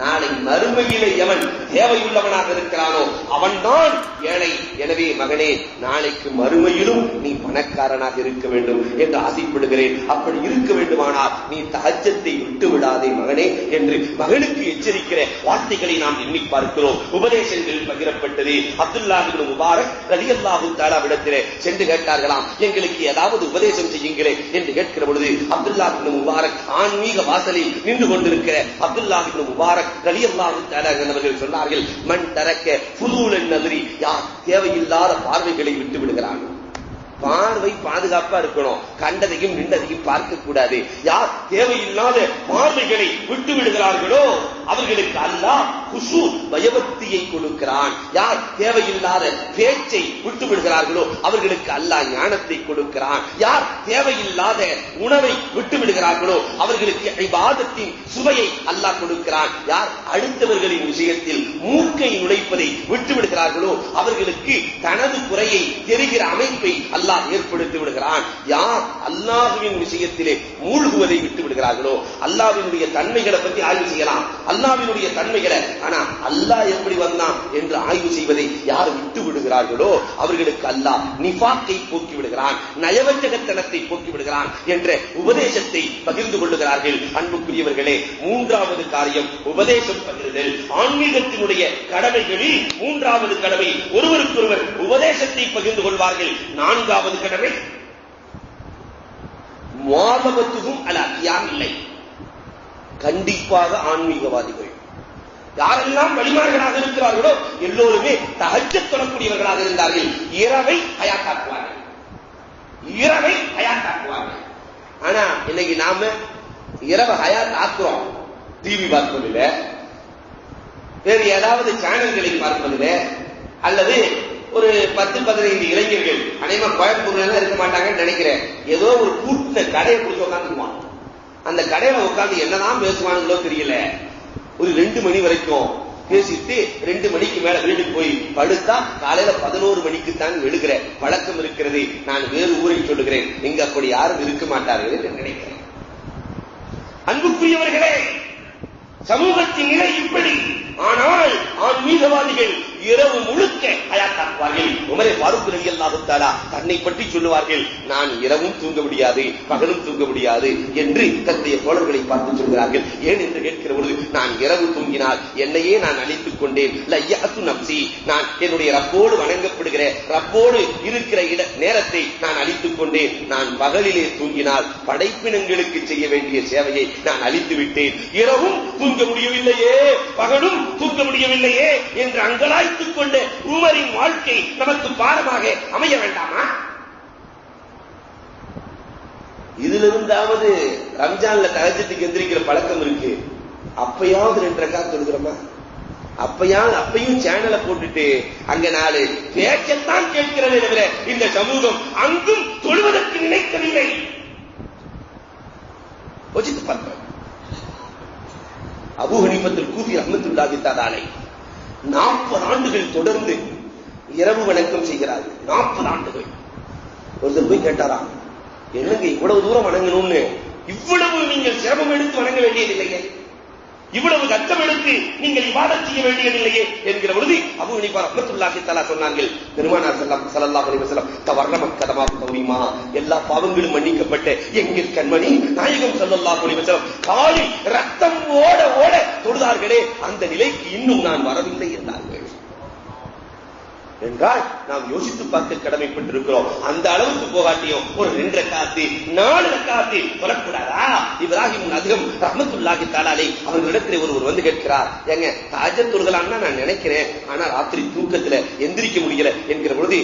Speaker 1: நாளை மறுமையிலே எவன் தேவையுள்ளவனாக இருக்கிறானோ அவன்தான் ஏழை. எனவே மகனே, நாளைக்கு மறுமையிலும் நீ பணக்காரனாக இருக்க வேண்டும் என்று ஆசைப்படுகிறேன். அப்படி இருக்க வேண்டுமானால் நீ தஹஜ்ஜத்தை விட்டு விடாதே மகனே என்று மகனுக்கு எச்சரிக்கிற வார்த்தைகளை நாம் எண்ணி பார்க்கிறோம். உபதேசங்கள் பகிரப்பட்டது. அப்துல்லாஹ் இப்னு முபாரக் ரலியல்லாஹு தஆலா விடத்திலே சென்று கேட்டார்களாம், எங்களுக்கு ஏதாவது உபதேசம் செய்யுங்களே என்று கேட்கிற பொழுது அப்துல்லாஹ் இப்னு முபாரக் ஆன்மீக வாசலில் நின்று கொண்டிருக்கிற அப்துல்லாஹ் இப்னு முபாரக் ரலியல்லாஹு தஆலா அவர்கள் சொன்னார்கள், மன் தரக்க ஃபுதூலன் நத்ரி, யார் தேவையில்லாத பார்வைகளை விட்டு விடுகிறான். பார்வை பாதுகாப்பா இருக்கணும், கண்டதையும் நின்றதையும் பார்க்க கூடாது. யார் தேவையில்லாத பார்வைகளை விட்டு விடுகிறார்களோ அவர்களுக்கு அல்லாஹ் குஷூ பயபக்தியை கொடுக்கிறான். யார் தேவையில்லாத பேச்சை விட்டு விடுகிறார்களோ அவர்களுக்கு அல்லாஹ் ஞானத்தை கொடுக்கிறான். யார் தேவையில்லாத உணவை விட்டு விடுகிறார்களோ அவர்களுக்கு இபாதத்தின் சுவையை அல்லாஹ் கொடுக்கிறான். யார் அடுத்தவர்களின் விஷயத்தில் மூக்கை நுழைப்பதை விட்டு விடுகிறார்களோ அவர்களுக்கு தனது குறையை தெரிகிற அமைப்பை அல்லாஹ் ஏற்படுத்தி விடுகிறான். யார் அல்லாஹ்வின் விஷயத்திலே மூழ்குவதை விட்டு விடுகிறார்களோ, அல்லாஹ்வினுடைய தன்மைகளை பற்றி ஆய்வு செய்யலாம், அல்லாஹ்வினுடைய தன்மைகளை, ஆனா அல்லாஹ் எப்படி வந்தான் என்று ஆய்வு செய்வதை யார் விட்டு விடுகிறார்களோ அவர்களுக்கு அல்லாஹ் நிஃபாக்கை போக்கி விடுகிறான், நயவஞ்சகத்தனத்தை போக்கி விடுகிறான் என்ற உபதேசத்தை பகிர்ந்து கொள்ளுகிறார்கள். அன்புக்குரியவர்களே, 3வது காரியம் உபதேசம் பகிர்தல். ஆன்மீகத்தினுடைய கடமைகளில் 3வது கடமை ஒருவருக்கொருவர் உபதேசத்தை பகிர்ந்து கொள்வார்கள். 4வது கடமை முஆதபத்துஹும் அலா கியாம் இல்லை. கண்டிப்பாக ஆன்மீகவாதிகள் யாரெல்லாம் வழிமார்களாக இருக்கிறார்களோ எல்லோருமே தஹஜ்ஜத் தொழக்கூடியவர்களாக இருந்தார்கள். இரவை ஹயாத்தாக்குவார்கள். ஆனா இன்னைக்கு நாம இரவு ஹயாத் ஆக்குறோம். டிவி பார்ப்பதில்லை, வேறு ஏதாவது சேனல்களை பார்ப்பதில்லை, அல்லது ஒரு 10-15 இளைஞர்கள், அநேகமா கோயம்புத்தூர்ல இருக்க மாட்டாங்கன்னு நினைக்கிறேன், ஏதோ ஒரு கூட்ட கடையை பிடிச்சி உட்காந்துக்குவான். அந்த கடையில உட்கார்ந்து என்னதான் பேசுவாங்களோ தெரியல. ஒரு 2 மணி வரைக்கும் பேசிட்டு 2 மணிக்கு மேல வீட்டுக்கு போய் படுத்தா காலையில 11 மணிக்கு தான் எழுகிற பழக்கம் இருக்கிறது. நான் வேறு ஊரை சொல்லுகிறேன், இங்க அப்படி யாரும் இருக்க மாட்டார்கள் என்று நினைக்கிறேன். அன்புக்குரியவர்களே, சமூகத்தின் நிலை இப்படி. ஆனால் ஆன்மீகவாதிகள் இரவு முழுக்க ஹயாத்தாக்குவார்கள். உமரே ஃபாரூக் ரலியல்லாஹு தஆலா தன்னை பற்றி சொல்லுவார்கள், நான் இரவும் தூங்க முடியாது, பகலும் தூங்க முடியாது என்று தன்னுடைய தோழர்களை பார்த்து சொல்கிறார்கள். ஏன் என்று கேட்கிற பொழுது, நான் இரவு தூங்கினால் என்னையே நான் அழித்துக் கொண்டேன். லய்யஅத்து நப்சி, நான் என்னுடைய ரப்போடு வணங்கப்படுகிற ரப்போடு இருக்கிற நேரத்தை நான் அழித்துக் கொண்டேன். நான் பகலிலே தூங்கினால் படைப்பினங்களுக்கு செய்ய வேண்டிய சேவையை நான் அழித்து விட்டேன். இரவும் தூங்க முடியவில்லையே, பகலும் தூங்க முடியவில்லையே என்று அங்கலாய்த்துக் கொண்ட உமரின் வாழ்க்கை நமக்கு பாடமாக அமைய வேண்டாமா? இதிலிருந்தாவது ரம்ஜான்ல தஹஜ்ஜுக்கு எந்திரிக்கிற பழக்கம் இருக்கு. அப்பயாவது 2 ரக்காத் தொழுகிறோமா? அப்பையும் சேனலை போட்டுட்டு அங்க 4 பேச்சத்தான் கேட்கிறதே தவிர இந்த சமூகம் அங்கும் தொழுவதற்கு நினைக்கவில்லை. யோசித்து பார்ப்போம். அபூ ஹனீஃபத்துல் கூஃபி ரஹ்மத்துல்லாஹி தஆலா அலைஹி 40 ஆண்டுகள் தொடர்ந்து இரவு வணக்கம் செய்கிறார்கள். 40 ஆண்டுகள். ஒருத்தர் போய் கேட்டாராம், என்னங்க இவ்வளவு தூரம் வணங்கணும்னு? இவ்வளவு நீங்கள் சிரமம் எடுத்து வணங்க வேண்டியதில்லையே, இவ்வளவு கஷ்டம் எடுத்து நீங்கள் இபாதத் செய்ய வேண்டியதில்லையே என்கிற பொழுது அபூ ஹனீஃபா ரஹ்மத்துல்லாஹி தஆலா சொன்னார்கள், பெருமானார் ஸல்லல்லாஹு அலைஹி வஸல்லம் தவர்ரம கதமா தௌரிமா, எல்லா பாவங்களும் மன்னிக்கப்பட்ட எங்கள் கண்மணி நாயகம் ஸல்லல்லாஹு அலைஹி வஸல்லம் காலில் ரத்தம் ஓட ஓட தொழுதார்களே, அந்த நிலைக்கு இன்னும் நான் வரவில்லை என்றார்கள். என்றால் நாம் யோசித்து பார்க்க கடமைப்பட்டிருக்கிறோம். அந்த அளவுக்கு போகாட்டியும் ஒரு 2 ரக்காத்து 4 ரக்காத்து வரக்கூடாதா? இப்ராஹிம் அத்ஹம் ரஹ்மத்துல்லாஹி தஆலா அலைஹி அவர்களிடத்தில் ஒருவர் வந்து கேட்கிறார், ஏங்க தஹஜ்ஜுத் தொழுகலாம்னா நான் நினைக்கிறேன், ஆனா ராத்திரி தூக்கத்துல எந்திரிக்க முடியல என்கிற பொழுது,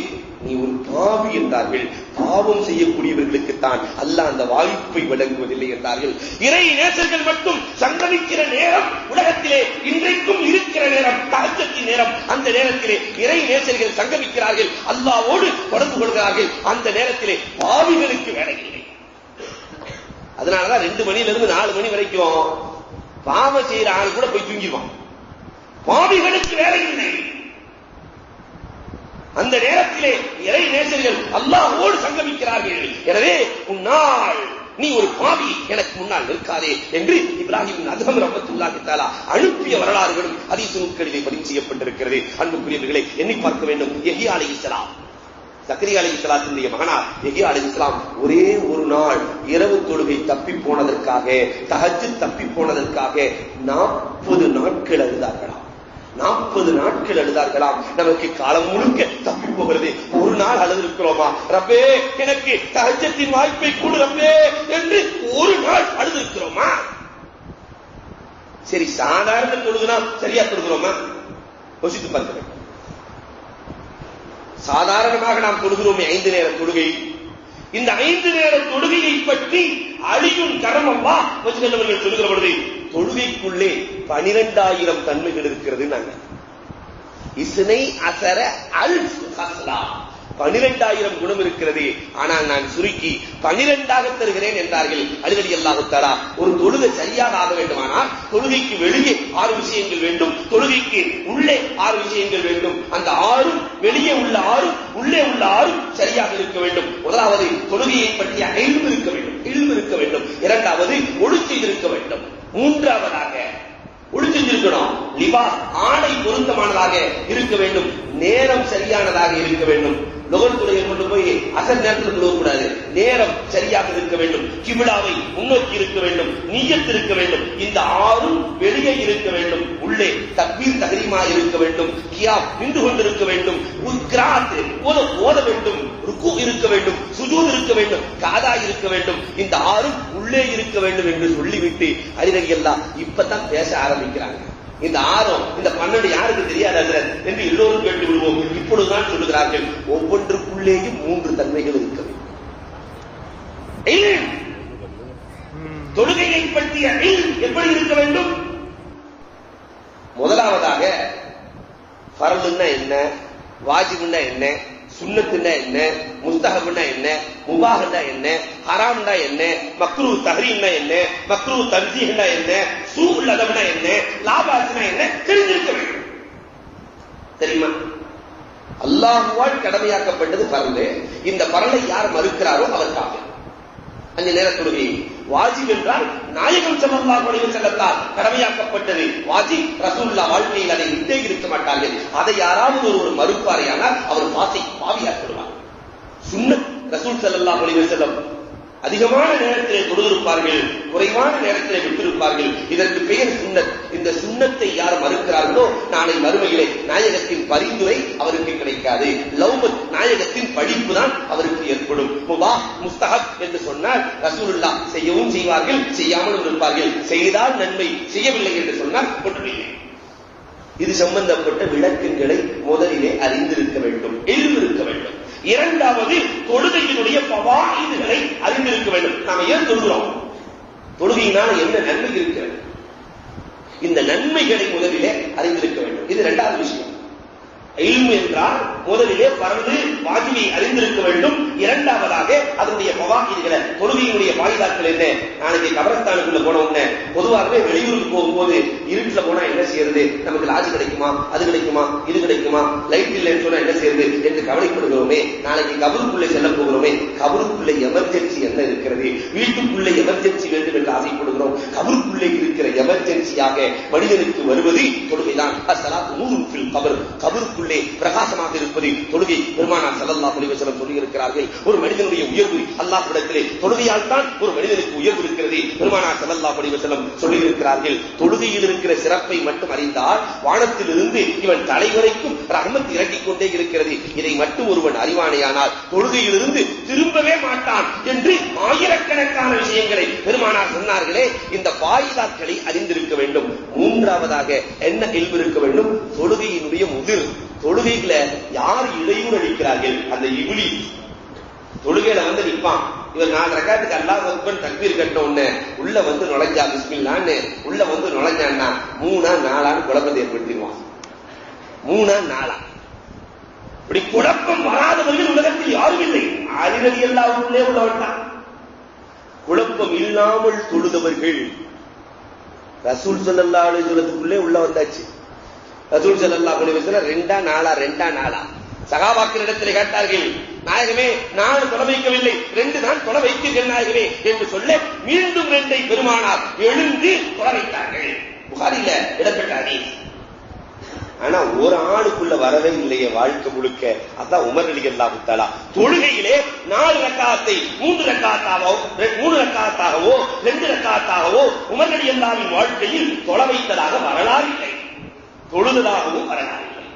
Speaker 1: நீ ஒரு பாவி என்றார்கள். பாவம் செய்யக்கூடியவர்களுக்குத்தான் அல்லாஹ் அந்த வாய்ப்பை வழங்குவதில்லை என்றார்கள். இறை நேசர்கள் மட்டும் சங்கமிக்கிற நேரம் உலகத்திலே இன்றைக்கும் இருக்கிற நேரம் தஹஜ்ஜுத்தின் நேரம். அந்த நேரத்திலே இறை நேசர்கள் சங்கமிக்கிறார்கள், அல்லாஹ்வோடு தொடர்பு கொள்கிறார்கள். அந்த நேரத்திலே பாவிகளுக்கு வேலை இல்லை. அதனாலதான் 2 மணியிலிருந்து 4 மணி வரைக்கும் பாவம் செய்யற ஆள் கூட போய் தூங்கிடுவான். பாவிகளுக்கு வேலை இல்லை. அந்த நேரத்திலே இறை நேசர்கள் அல்லாஹ்வோடு சங்கமிக்கிறார்கள். எனவே உன்னால் நீ ஒரு பாவி எனக்கு முன்னால் நிற்காதே என்று இப்ராஹிம் அத்ஹம் ரஹ்மத்துல்லாஹி தஆலா அனுப்பிய வரலாறுகளும் ஹதீஸ் நூல்களிலே பதிவு செய்யப்பட்டிருக்கிறது. அன்புக்குரியவர்களை எண்ணி பார்க்க வேண்டும். யஹ்யா அலைஹிஸ்ஸலாம், ஜக்கரியா அலைஹிஸ்ஸலாத்துடைய மகனார் யஹ்யா அலைஹிஸ்ஸலாம் ஒரே ஒரு நாள் இரவு தொழுகை தப்பி போனதற்காக, தஹஜ்ஜுத் தப்பி போனதற்காக 40 நாட்கள் அழுதார்களாம். 40 நாட்கள் அழுதார்களாம். நமக்கு காலம் முழுக்க தப்பி போகிறது. ஒரு நாள் அழுதிருக்கிறோமா? ரப்பே எனக்கு தஹஜ்ஜுத்தின் வாய்ப்பை கொடு ரப்பே என்று ஒரு நாள் அழுதிருக்கிறோமா? சரி, சாதாரண தொழுதுனா சரியா தொழுகிறோமா? யோசித்து பார்க்கிறேன். சாதாரணமாக நாம் தொழுகிறோமே 5 நேர தொழுகை. இந்த 5 நேர தொழுகையை பற்றி அழியும் கரம் அல்லாஹ் வஜ்ஜல்லவர்கள் சொல்லுகிற பொழுது, தொழுகைக்குள்ளே 12,000 தன்மைகள் இருக்கிறது. நாங்க இஸ்னை அஸர அல்ஃப் ஹஸ்லா 12,000 குணம் இருக்கிறது. ஆனால் நான் சுருக்கி 12ஆக தருகிறேன் என்றார்கள் அலி ரலியல்லாஹு தஆலா. ஒரு தொழுகை சரியாக ஆக வேண்டுமானால் தொழுகைக்கு வெளியே 6 விஷயங்கள் வேண்டும், தொழுகைக்கு உள்ளே 6 விஷயங்கள் வேண்டும். அந்த 6ம் வெளியே உள்ள 6ம் உள்ளே உள்ள 6ம் சரியாக இருக்க வேண்டும். முதலாவது தொழுகையை பற்றிய இல்ம் இருக்க வேண்டும், இல்ம் இருக்க வேண்டும். இரண்டாவது ஒழுக்கம் இருக்க வேண்டும். மூன்றாவதாக ஒழுங்கிருக்கணும். லிபாஸ் ஆடை பொருத்தமானதாக இருக்க வேண்டும். நேரம் சரியானதாக இருக்க வேண்டும். லொகர் துறையை கொண்டு போய் அசல் நேரத்தில் தொழக்கூடாது. நேரம் சரியாக இருக்க வேண்டும். கிபிலாவை முன்னோக்கி இருக்க வேண்டும். நிய்யத் இருக்க வேண்டும். இந்த 6ம் வெளியே இருக்க வேண்டும். உள்ளே தக்பீர் தஹ்ரீமா இருக்க வேண்டும். கியாம் நின்று கொண்டிருக்க வேண்டும். கிராத் ஓத வேண்டும். ருக்கு இருக்க வேண்டும். சுஜூத் இருக்க வேண்டும். காதா இருக்க வேண்டும். இந்த 6ம் உள்ளே இருக்க வேண்டும் என்று சொல்லிவிட்டு அலி ரலியல்லாஹு இப்பதான் பேச ஆரம்பிக்கிறாங்க. இந்த 6ம் இந்த 12 யாருக்கு தெரியாது என்று எல்லோரும் கேட்டு விடுவோம். இப்பொழுதுதான் சொல்லுகிறார்கள், ஒவ்வொன்றுக்குள்ளேயும் 3 தன்மைகள் இருக்க வேண்டும். தொழுகையை பற்றிய எப்படி இருக்க வேண்டும்? முதலாவதாக ஃபர்துன்னா என்ன, வாஜிப்னா என்ன, சுன்னத்துன்னா என்ன, முஸ்தஹப்னா என்ன, முபாஹ்னா என்ன, ஹராம்னா என்ன, மக்ரூஹ் தஹ்ரீம்னா என்ன, மக்ரூஹ் தன்ஸீஹ்னா என்ன, சூஉல் அதப்னா என்ன, லாபாஸ்னா என்ன தெரிஞ்சிருக்க வேண்டும். தெரியுமா? அல்லாஹ்வால் கடமையாக்கப்பட்டது பரல். இந்த பரலை யார் மறுக்கிறாரோ அவர் காஃபிர். 5 நேர தொழுகை வாஜிப் என்றால் நாயகம் ஸல்லல்லாஹு அலைஹி வஸல்லம் கடமையாக்கப்பட்டது வாஜிப். ரசூலுல்லாஹ் வாழ்க்கையில் அதை விட்டே இருக்க மாட்டார்கள். அதை யாராவது ஒரு மறுப்பாரையானால் அவர் பாவியாக்கப்படுவார். சுன்னத் ரசூல் ஸல்லல்லாஹு அலைஹி வஸல்லம் அதிகமான நேரத்திலே தொழுதிருப்பார்கள், குறைவான நேரத்திலே விட்டிருப்பார்கள். இதற்கு பெயர் சுன்னத். இந்த சுன்னத்தை யார் மறுக்கிறார்களோ நாளை மறுமையிலே நாயகத்தின் பரிந்துரை அவருக்கு கிடைக்காது. லௌமத் நாயகத்தின் படிப்பு தான் அவருக்கு ஏற்படும். முபாஹ் முஸ்தஹப் என்று சொன்னால் ரசூலுல்லாஹ் செய்யவும் செய்வார்கள், செய்யாமலும் இருப்பார்கள். செய்தால் நன்மை, செய்யவில்லை என்று சொன்னால் ஒன்றுமில்லை. இது சம்பந்தப்பட்ட விளக்கங்களை முதலிலே அறிந்திருக்க வேண்டும், எழுந்திருக்க வேண்டும். இரண்டாவது, தொழுகையினுடைய பவாயிதுகளை அறிந்திருக்க வேண்டும். நாம ஏன் தொழுகிறோம், தொழுகையினால் என்ன நன்மை இருக்கிறது, இந்த நன்மைகளை முதலிலே அறிந்திருக்க வேண்டும். இது இரண்டாவது விஷயம். இல்மு என்றால் முதலிலே பரந்து வாஜிபை அறிந்திருக்க வேண்டும். இரண்டாவதாக அதனுடைய பவாயிதுகளை, தொழுகையினுடைய வாயிதாக்கள் என்ன. நாளைக்கு கபரஸ்தானுக்குள்ள போன உடனே பொதுவாகவே வெளியூருக்கு போகும்போது இருட்டுல போனா என்ன செய்யறது, நமக்கு லாட்ஜ் கிடைக்குமா, அது கிடைக்குமா, இது கிடைக்குமா, லைட் இல்லைன்னு சொன்னா என்ன செய்யறது என்று கவலைப்படுகிறோமே. நாளைக்கு கபருக்குள்ளே செல்ல போகிறோமே, கபருக்குள்ளே எமர்ஜென்சி என்ன இருக்கிறது, வீட்டுக்குள்ளே எமர்ஜென்சி வேண்டும் என்று ஆசைப்படுகிறோம். கபருக்குள்ளே இருக்கிற எமர்ஜென்சியாக மனிதனுக்கு வருவது தொழுகைதான். அஸ்ஸலாத்து நூருன் ஃபில் கபர், கபருக்குள்ளே பிரகாசமாக இருப்பது தொழுகை. பெருமானார் ஸல்லல்லாஹு அலைஹி வஸல்லம் சொல்லி இருக்கிறார்கள், ஒரு மனிதனுடைய உயர்வு அல்லாஹ்விடத்திலே தொழுகையால் தான் ஒரு மனிதனுக்கு உயர்வு இருக்கிறது. பெருமானார் ஸல்லல்லாஹு அலைஹி வஸல்லம் சொல்லி இருக்கிறார்கள், தொழுகையில் இருக்கிற சிறப்பை மட்டும் அறிந்தால் வானத்திலிருந்து இவன் தலைவரைக்கும் ரஹ்மத் இறங்கிக் கொண்டே இருக்கிறது. இதை மட்டும் ஒருவன் அறிவானையானால் தொழுகையிலிருந்து திரும்பவே மாட்டான் என்று ஆயிரக்கணக்கான விஷயங்களை பெருமானார் சொன்னார்களே. இந்த பாயிதாக்களை அறிந்திருக்க வேண்டும். மூன்றாவதாக என்ன இல்மு இருக்க வேண்டும், தொழுகையினுடைய முதிர். தொழுகையில யார் இடையூறு அளிக்கிறார்கள், அந்த இப்லீஸ் தொழுகையில வந்து நிற்பான். இவர் 4 ரக்காத்துக்கு அல்லாஹ் அக்பர் தக்பீர் கட்ட உடனே உள்ள வந்து நுழைஞ்சா பிஸ்மில்லான்னு உள்ள வந்து நுழைஞ்சான்னா 3ஆ 4ஆன்னு குழப்பத்தை ஏற்படுத்திடுவான். 3ஆ 4ஆ இப்படி குழப்பம் வராதவர்கள் உலகத்தில் யாரும் இல்லை. அலி ரலியல்லாஹு உள்ளே உள்ளவன் தான். குழப்பம் இல்லாமல் தொழுதவர்கள் ரசூல் ஸல்லல்லாஹு அலைஹி வஸல்லத்துக்குள்ளே உள்ள வந்தாச்சு. ரசூல் ஸல்லல்லாஹு அலைஹி வஸல்லம் 2ஆ 4ஆ சகாபாக்களிடத்தில் கேட்டார்கள், நாயகமே 4 தொலை வைக்கவில்லை, 2 தான் தொலை வைத்தீர்கள் நாயகமே என்று சொல்ல மீண்டும் 2ஐ பெருமானார் எழுந்து தொலை வைத்தார்கள். புகாரில இடம்பெற்ற ஹதீஸ். ஆனா ஒரு ஆளுக்குள்ள வரவே இல்லையே வாழ்க்கை முழுக்க. அதான் உமர் ரலியல்லாஹு தஆலா தொழுகையிலே 4 ரக்காத்தை 3 ரக்காத்தாகவோ 2 ரக்காத்தாகவோ உமர் ரலியல்லாஹுவின் வாழ்க்கையில் தொலை வைத்ததாக வரலாறு இல்லை, தொழுதலாகவும் வரலாறு இல்லை.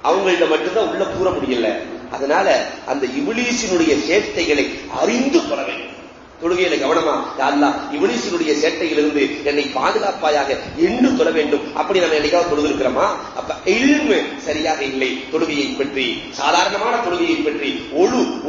Speaker 1: அவங்கள்ட்ட மட்டும்தான் உள்ள கூற முடியல. அதனால அந்த இப்லீஸினுடைய சேட்டைகளை அறிந்து கொள்ள வேண்டும். தொழுகையில கவனமா, யா அல்லாஹ் இப்லீஸினுடைய சேட்டையிலிருந்து என்னை பாதுகாப்பாயாக என்று சொல்ல வேண்டும். அப்படி நம்ம என்னைக்காவது தொழுதிருக்கிறோமா? அப்ப இல்மு சரியாக இல்லை. தொழுகையை பற்றி, சாதாரணமான தொழுகையை பற்றி,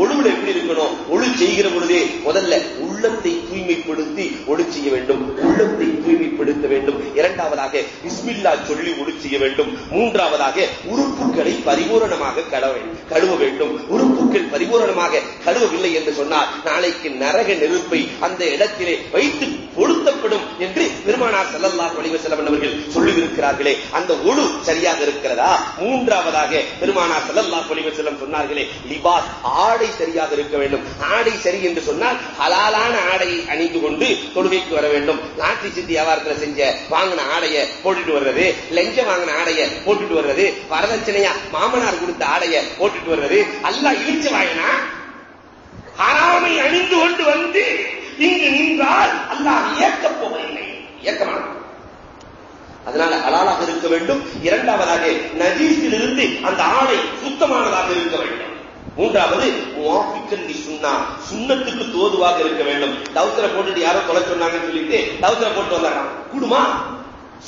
Speaker 1: ஒழுவுல எப்படி இருக்கணும், ஒழு செய்கிற பொழுதே முதல்ல உள்ளத்தை தூய்மைப்படுத்தி ஒழு செய்ய வேண்டும், உள்ளத்தை தூய்மைப்படுத்த வேண்டும். இரண்டாவதாக பிஸ்மில்லா சொல்லி ஒழு செய்ய வேண்டும். மூன்றாவதாக உறுப்புகளை பரிபூரணமாக கழுவ வேண்டும். உறுப்புகள் பரிபூரணமாக கழுவவில்லை என்று சொன்னால் நாளைக்கு நரக நெருப்பை அந்த இடத்திலே வைத்து பொருத்தப்படும் என்று பெருமானார் ஸல்லல்லாஹு அலைஹி வஸல்லம் அவர்கள் சொல்லியிருக்கிறார்களே, அந்த ஒழு சரியாக இருக்கிறதா? மூன்றாவதாக பெருமானார் ஸல்லல்லாஹு அலைஹி வஸல்லம் சொன்னார்களே, லிபாஸ் ஆடை சரியாக இருக்க வேண்டும். ஆடை சரி என்று சொன்னால் ஹலாலான ஆடையை அணிந்து கொண்டு தொழுகைக்கு வர வேண்டும். லாட்டரி சித்தி வியாபாரத்தில் செஞ்ச வாங்கின ஆடையை போட்டுட்டு வர்றது, லஞ்சம் வாங்கின ஆடையை போட்டுட்டு வர்றது, வரதட்சணையா மாமனார் கொடுத்த ஆடையை போட்டுட்டு வர்றது, அல்லாஹ் இழிச்சு வாங்கினா ஹராமை அணிந்து கொண்டு வந்து இங்கு நின்றால் அல்லாஹ் ஏற்கப் போவதில்லை, ஏற்கமான. அதனால ஹலாலாக இருக்க வேண்டும். இரண்டாவதாக நஜீஸிலிருந்து அந்த ஆடை சுத்தமானதாக இருக்க வேண்டும். மூன்றாவது முவாஃபிக்கன் லிசுன்னா, சுன்னத்துக்கு தோதுவாக இருக்க வேண்டும். டவுசரை போட்டுட்டு யாரோ தொலை சொன்னாங்கன்னு சொல்லிட்டு டவுசரை போட்டு வந்தாராம், கூடுமா?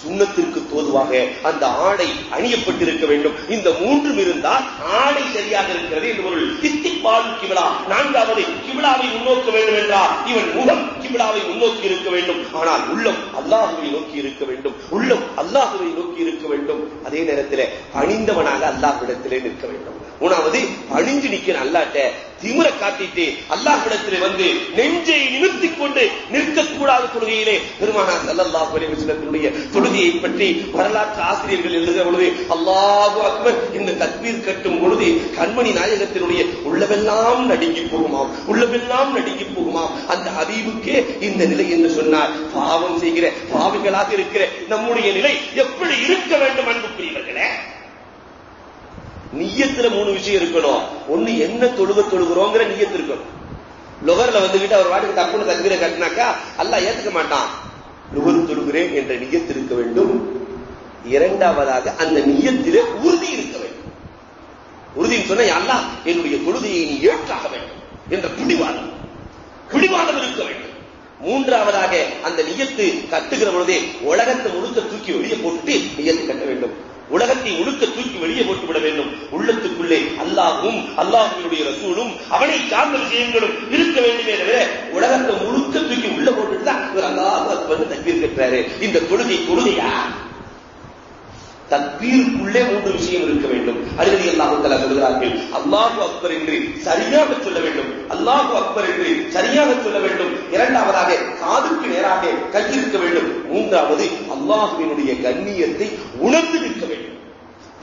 Speaker 1: சுண்ணத்திற்கு தோதுவாக அந்த ஆடை அணியப்பட்டிருக்க வேண்டும். இந்த மூன்றும் இருந்தால் ஆடை சரியாக இருக்கிறது என்று பொருள். இஸ்திக்பால் கிபிலா, நான்காவது கிபிலாவை முன்னோக்க வேண்டும் என்றால் இவன் முகம் கிபிலாவை முன்னோக்கி இருக்க வேண்டும். ஆனால் உள்ளம் அல்லாஹுவை நோக்கி இருக்க வேண்டும். உள்ளம் அல்லாஹுவை நோக்கி இருக்க வேண்டும். அதே நேரத்தில் பணிந்தவனாக அல்லாஹ்விடத்திலே நிற்க வேண்டும். மூணாவது பணிஞ்சு நிக்கிற அல்லாட்ட திமிர காட்டிட்டு அல்லாஹ்விடத்திலே வந்து நெஞ்சை நிமிர்த்திக் கொண்டு நிற்கக்கூடாத தொழுகையிலே பெருமானார் ஸல்லல்லாஹு அலைஹி வஸல்லமுடைய தொழுகையை பற்றி வரலாற்று ஆசிரியர்கள் எழுதுகிற பொழுது அல்லாஹு அக்பர் இந்த தக்பீர் கட்டும் பொழுது கண்மணி நாயகத்தினுடைய உள்ளமெல்லாம் நடுங்கி போகுமாம், உள்ளமெல்லாம் நடுங்கி போகுமாம். அந்த ஹபீபுக்கே இந்த நிலை என்று சொன்னார். பாவம் செய்கிற பாவிகளாக இருக்கிற நம்முடைய நிலை எப்படி இருக்க வேண்டும் அன்புக்குரியவர்களே? நியத்துல 3 விஷயம் இருக்கணும். ஒண்ணு என்ன தொழுகிறோங்கிற நியத்து இருக்கணும். லொகர்ல வந்துகிட்டு அவர் வாட்டுக்கு தப்புன்னு தக்பீரை கட்டினாக்கா அல்லாஹ் ஏத்துக்க மாட்டான். லொகர் தொழுகிறேன் என்ற நியத்து இருக்க வேண்டும். இரண்டாவதாக அந்த நியத்திலே உறுதி இருக்க வேண்டும். உறுதின்னு சொன்னா அல்லாஹ் என்னுடைய தொழுகையை நீ ஏற்றாக வேண்டும் என்ற பிடிவாதம் இருக்க வேண்டும். மூன்றாவதாக அந்த நியத்து கட்டுகிற பொழுதே உலகத்தை முழுக்க தூக்கி வெளியே போட்டுட்டு நியத்து கட்ட வேண்டும். உலகத்தை முழுக்க தூக்கி வெளியே போட்டுவிட வேண்டும். உள்ளத்துக்குள்ளே அல்லாஹ்வும் அல்லாஹ்வினுடைய ரசூலும் அவனை சார்ந்த விஷயங்களும் இருக்க வேண்டுமே தவிர உலகத்தை முழுக்க தூக்கி உள்ள போட்டுட்டு தான் இவர் அல்லாஹ் அக்பர் தக்பீர் கட்டுறாரு. இந்த தொழுகையா? தக்பீருக்குள்ளே 3 விஷயம் இருக்க வேண்டும். அலி அல்லாஹு தஆலா சொல்கிறார்கள், அல்லாஹு அக்பர் என்று சரியாக சொல்ல வேண்டும். அல்லாஹு அக்பர் என்று சரியாக சொல்ல வேண்டும். இரண்டாவதாக காதுக்கு நேராக கை இருக்க வேண்டும். மூன்றாவது அல்லாஹ்வினுடைய கண்ணியத்தை உணர்ந்து நிற்க வேண்டும்.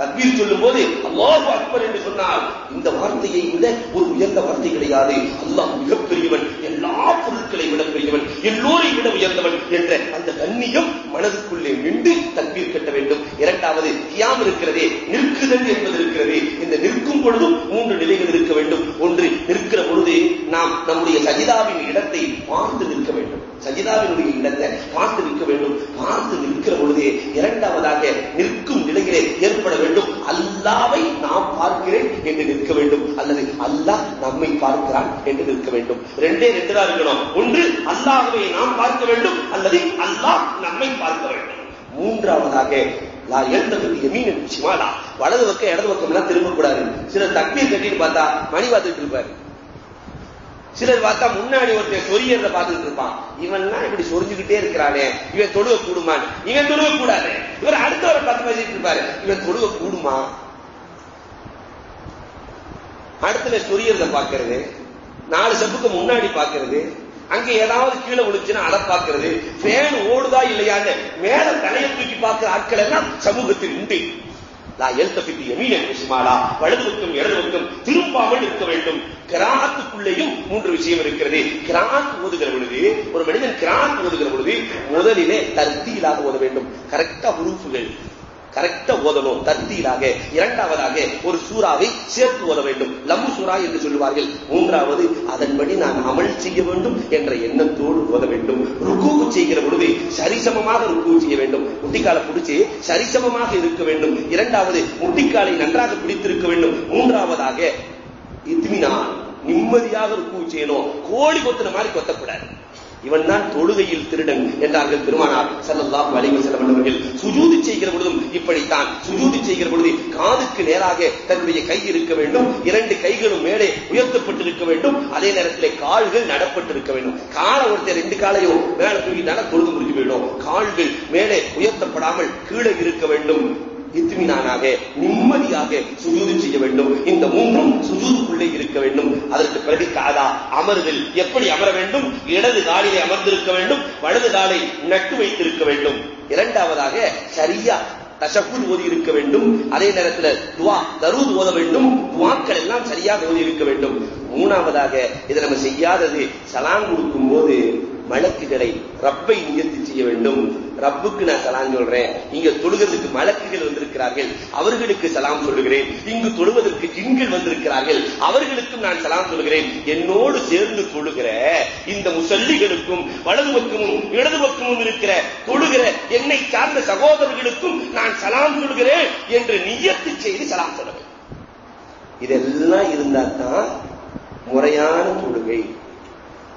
Speaker 1: தக்பீர் சொல்லும் போது அல்லாஹு அக்பர் என்று சொன்னால் இந்த வார்த்தையை விட ஒரு உயர்ந்த வார்த்தை கிடையாது. அல்லாஹ் மிகப்பெரியவன், எல்லா பொருட்களை விட பெரியவன், எல்லோரை விட உயர்ந்தவன் என்ற அந்த கண்ணியம் மனதுக்குள்ளே நின்று தக்பீர் கட்ட வேண்டும். இரண்டாவது கியாம் இருக்கிறதே, நிற்குதல் என்பது இருக்கிறது. இந்த நிற்கும் பொழுதும் 3 நிலைகள் இருக்க வேண்டும். ஒன்று, நிற்கிற பொழுது நாம் நம்முடைய சஜிதாவின் இடத்தை பார்த்து நிற்க வேண்டும். சஜிதாவினுடைய இடத்தை பார்த்து நிற்க வேண்டும். பார்த்து நிற்கிற பொழுதே இரண்டாவதாக நிற்கும் நிலையிலே ஏற்பட வேண்டும். அல்லாஹ்வை நாம் பார்க்கிறேன் என்று நிற்க வேண்டும், அல்லது அல்லாஹ் நம்மை பார்க்கிறான் என்று நிற்க வேண்டும். ரெண்டே தான் இருக்கணும். ஒன்று அல்லாஹ்வை நாம் பார்க்க வேண்டும், அல்லது அல்லாஹ் நம்மை பார்க்க வேண்டும். மூன்றாவதாக லா யல்தஃபித் யமீனன் ஷிமாலா, வலது பக்கம் இடது பக்கம் எல்லாம் திரும்ப கூடாது. சிலர் தக்பீர் கட்டிட்டு பார்த்தா மணி பார்த்துட்டு இருப்பாரு. சிலர் பார்த்தா முன்னாடி ஒருத்தர் சொரியறத பார்த்துட்டு இருப்பான். இவன்லாம் இப்படி சொரிஞ்சுக்கிட்டே இருக்கிறானே, இவன் தொழுக கூடுமான்? இவன் தொழுக கூடாது. இவர் அடுத்தவரை பார்த்து பேசிட்டு இருப்பாரு, இவன் தொழுக கூடுமா? அடுத்த சொரியறத பாக்குறது, 4 ஸ்டெப்புக்கு முன்னாடி பாக்குறது, அங்க ஏதாவது கீழே விழுச்சுன்னா அதை பாக்குறது, ஃபேன் ஓடுதா இல்லையான்னு மேல தலையை தூக்கி பார்க்கிற ஆட்கள் எல்லாம் சமூகத்தில் உண்டு. லா யல்தஃபித் யமீனன் ஷிமாலா, வலது பக்கம் இடது பக்கம் திரும்பாமல் இருக்க வேண்டும். கிராத்துக்குள்ளேயும் 3 விஷயம் இருக்கிறது. கிராத் ஓதுகிற பொழுது, ஒரு மனிதன் கிராத் ஓதுகிற பொழுது முதலிலே தர்த்தீலாக ஓத வேண்டும். கரெக்டா உறுப்புகள் கரெக்டா ஓதணும், தர்த்தீலாக. இரண்டாவதாக ஒரு சூறாவை சேர்த்து ஓத வேண்டும், லம்மு சூரா என்று சொல்லுவார்கள். மூன்றாவது அதன்படி நான் அமல் செய்ய வேண்டும் என்ற எண்ணத்தோடு ஓத வேண்டும். ருக்கு செய்கிற பொழுது சரிசமமாக ருக்கு செய்ய வேண்டும். முட்டிக்காலை பிடிச்சு சரிசமமாக இருக்க வேண்டும். இரண்டாவது முட்டிக்காலை நன்றாக பிடித்திருக்க வேண்டும். மூன்றாவதாக இத்மினான், நிம்மதியாக ருக்கு செய்யணும். கோழி கொத்துன மாதிரி கொத்தக்கூடாது. இவன் தான் தொழுகையில் திருடன் என்றார்கள் பெருமானார் ஸல்லல்லாஹு அலைஹி வஸல்லம் அவர்கள். சுஜூது செய்கிற பொழுதும் இப்படித்தான். சுஜூது செய்கிற பொழுது காதுக்கு நேராக தன்னுடைய கை இருக்க வேண்டும். 2 கைகளும் மேலே உயர்த்தப்பட்டிருக்க வேண்டும். அதே நேரத்தில் கால்கள் நடப்பட்டிருக்க வேண்டும். காலை ஒருத்தர் 2 காலையும் மேலே தூக்கிட்டாலும் தொழுது முடிஞ்சு போயிடும். கால்கள் மேலே உயர்த்தப்படாமல் கீழே இருக்க வேண்டும். இத்மினானாக நிம்மதியாக சுஜூது செய்ய வேண்டும். இந்த 3ம் சுஜூதுக்குள்ளே இருக்க வேண்டும். அதற்கு பிறகு காதா அமர்தல், எப்படி அமர வேண்டும்? இடது காலிலே அமர்ந்திருக்க வேண்டும், வலது காலை நட்டு வைத்திருக்க வேண்டும். இரண்டாவதாக சரியா தஷஹுத் ஓதி இருக்க வேண்டும். அதே நேரத்தில் துவா தரூத் ஓத வேண்டும். துவாக்கள் எல்லாம் சரியாக ஓதி இருக்க வேண்டும். மூணாவதாக இதை நம்ம செய்யாதது, சலாம் கொடுக்கும் போது மலக்குகளை ரப்பை நியத்து செய்ய வேண்டும். ரப்புக்கு நான் சலாம் சொல்றேன். இங்க தொழுகிறதுக்கு மலக்குகள் வந்திருக்கிறார்கள், அவர்களுக்கு சலாம் சொல்லுகிறேன். இங்கு தொழுவதற்கு ஜின்கள் வந்திருக்கிறார்கள், அவர்களுக்கும் நான் சலாம் சொல்லுகிறேன். என்னோடு சேர்ந்து தொழுகிற இந்த முசல்லிகளுக்கும் வலது பக்கமும் இடது பக்கமும் இருக்கிற தொழுகிற என்னை சார்ந்த சகோதரர்களுக்கும் நான் சலாம் சொல்கிறேன் என்று நியத்து செய்து சலாம் சொல்லுவேன். இதெல்லாம் இருந்தா தான் முறையான தொழுகை.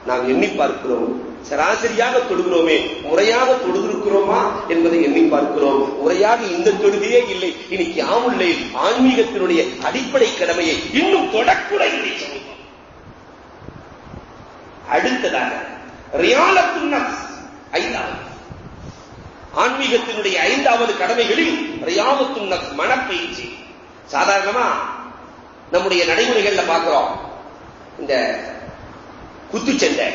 Speaker 1: நாம் எண்ணி பார்க்கிறோம், சராசரியாக தொழுகிறோமே, முறையாக தொழுதிருக்கிறோமா என்பதை எண்ணி பார்க்கிறோம். முறையாக இந்த தொழுகையே இல்லை. இனி கியாமுல்லை ஆன்மீகத்தினுடைய அடிப்படை கடமையை இன்னும் தொடக்கூட இல்லை. அடுத்ததாக ரியாலத்துன் நஃப்ஸ், ஐந்தாவது ஆன்மீகத்தினுடைய ஐந்தாவது கடமைகளில் ரியாலத்துன் நஃப்ஸ், மனப்பயிற்சி. சாதாரணமா நம்முடைய நடைமுறைகள்ல பார்க்கிறோம், இந்த குத்துச்சண்டை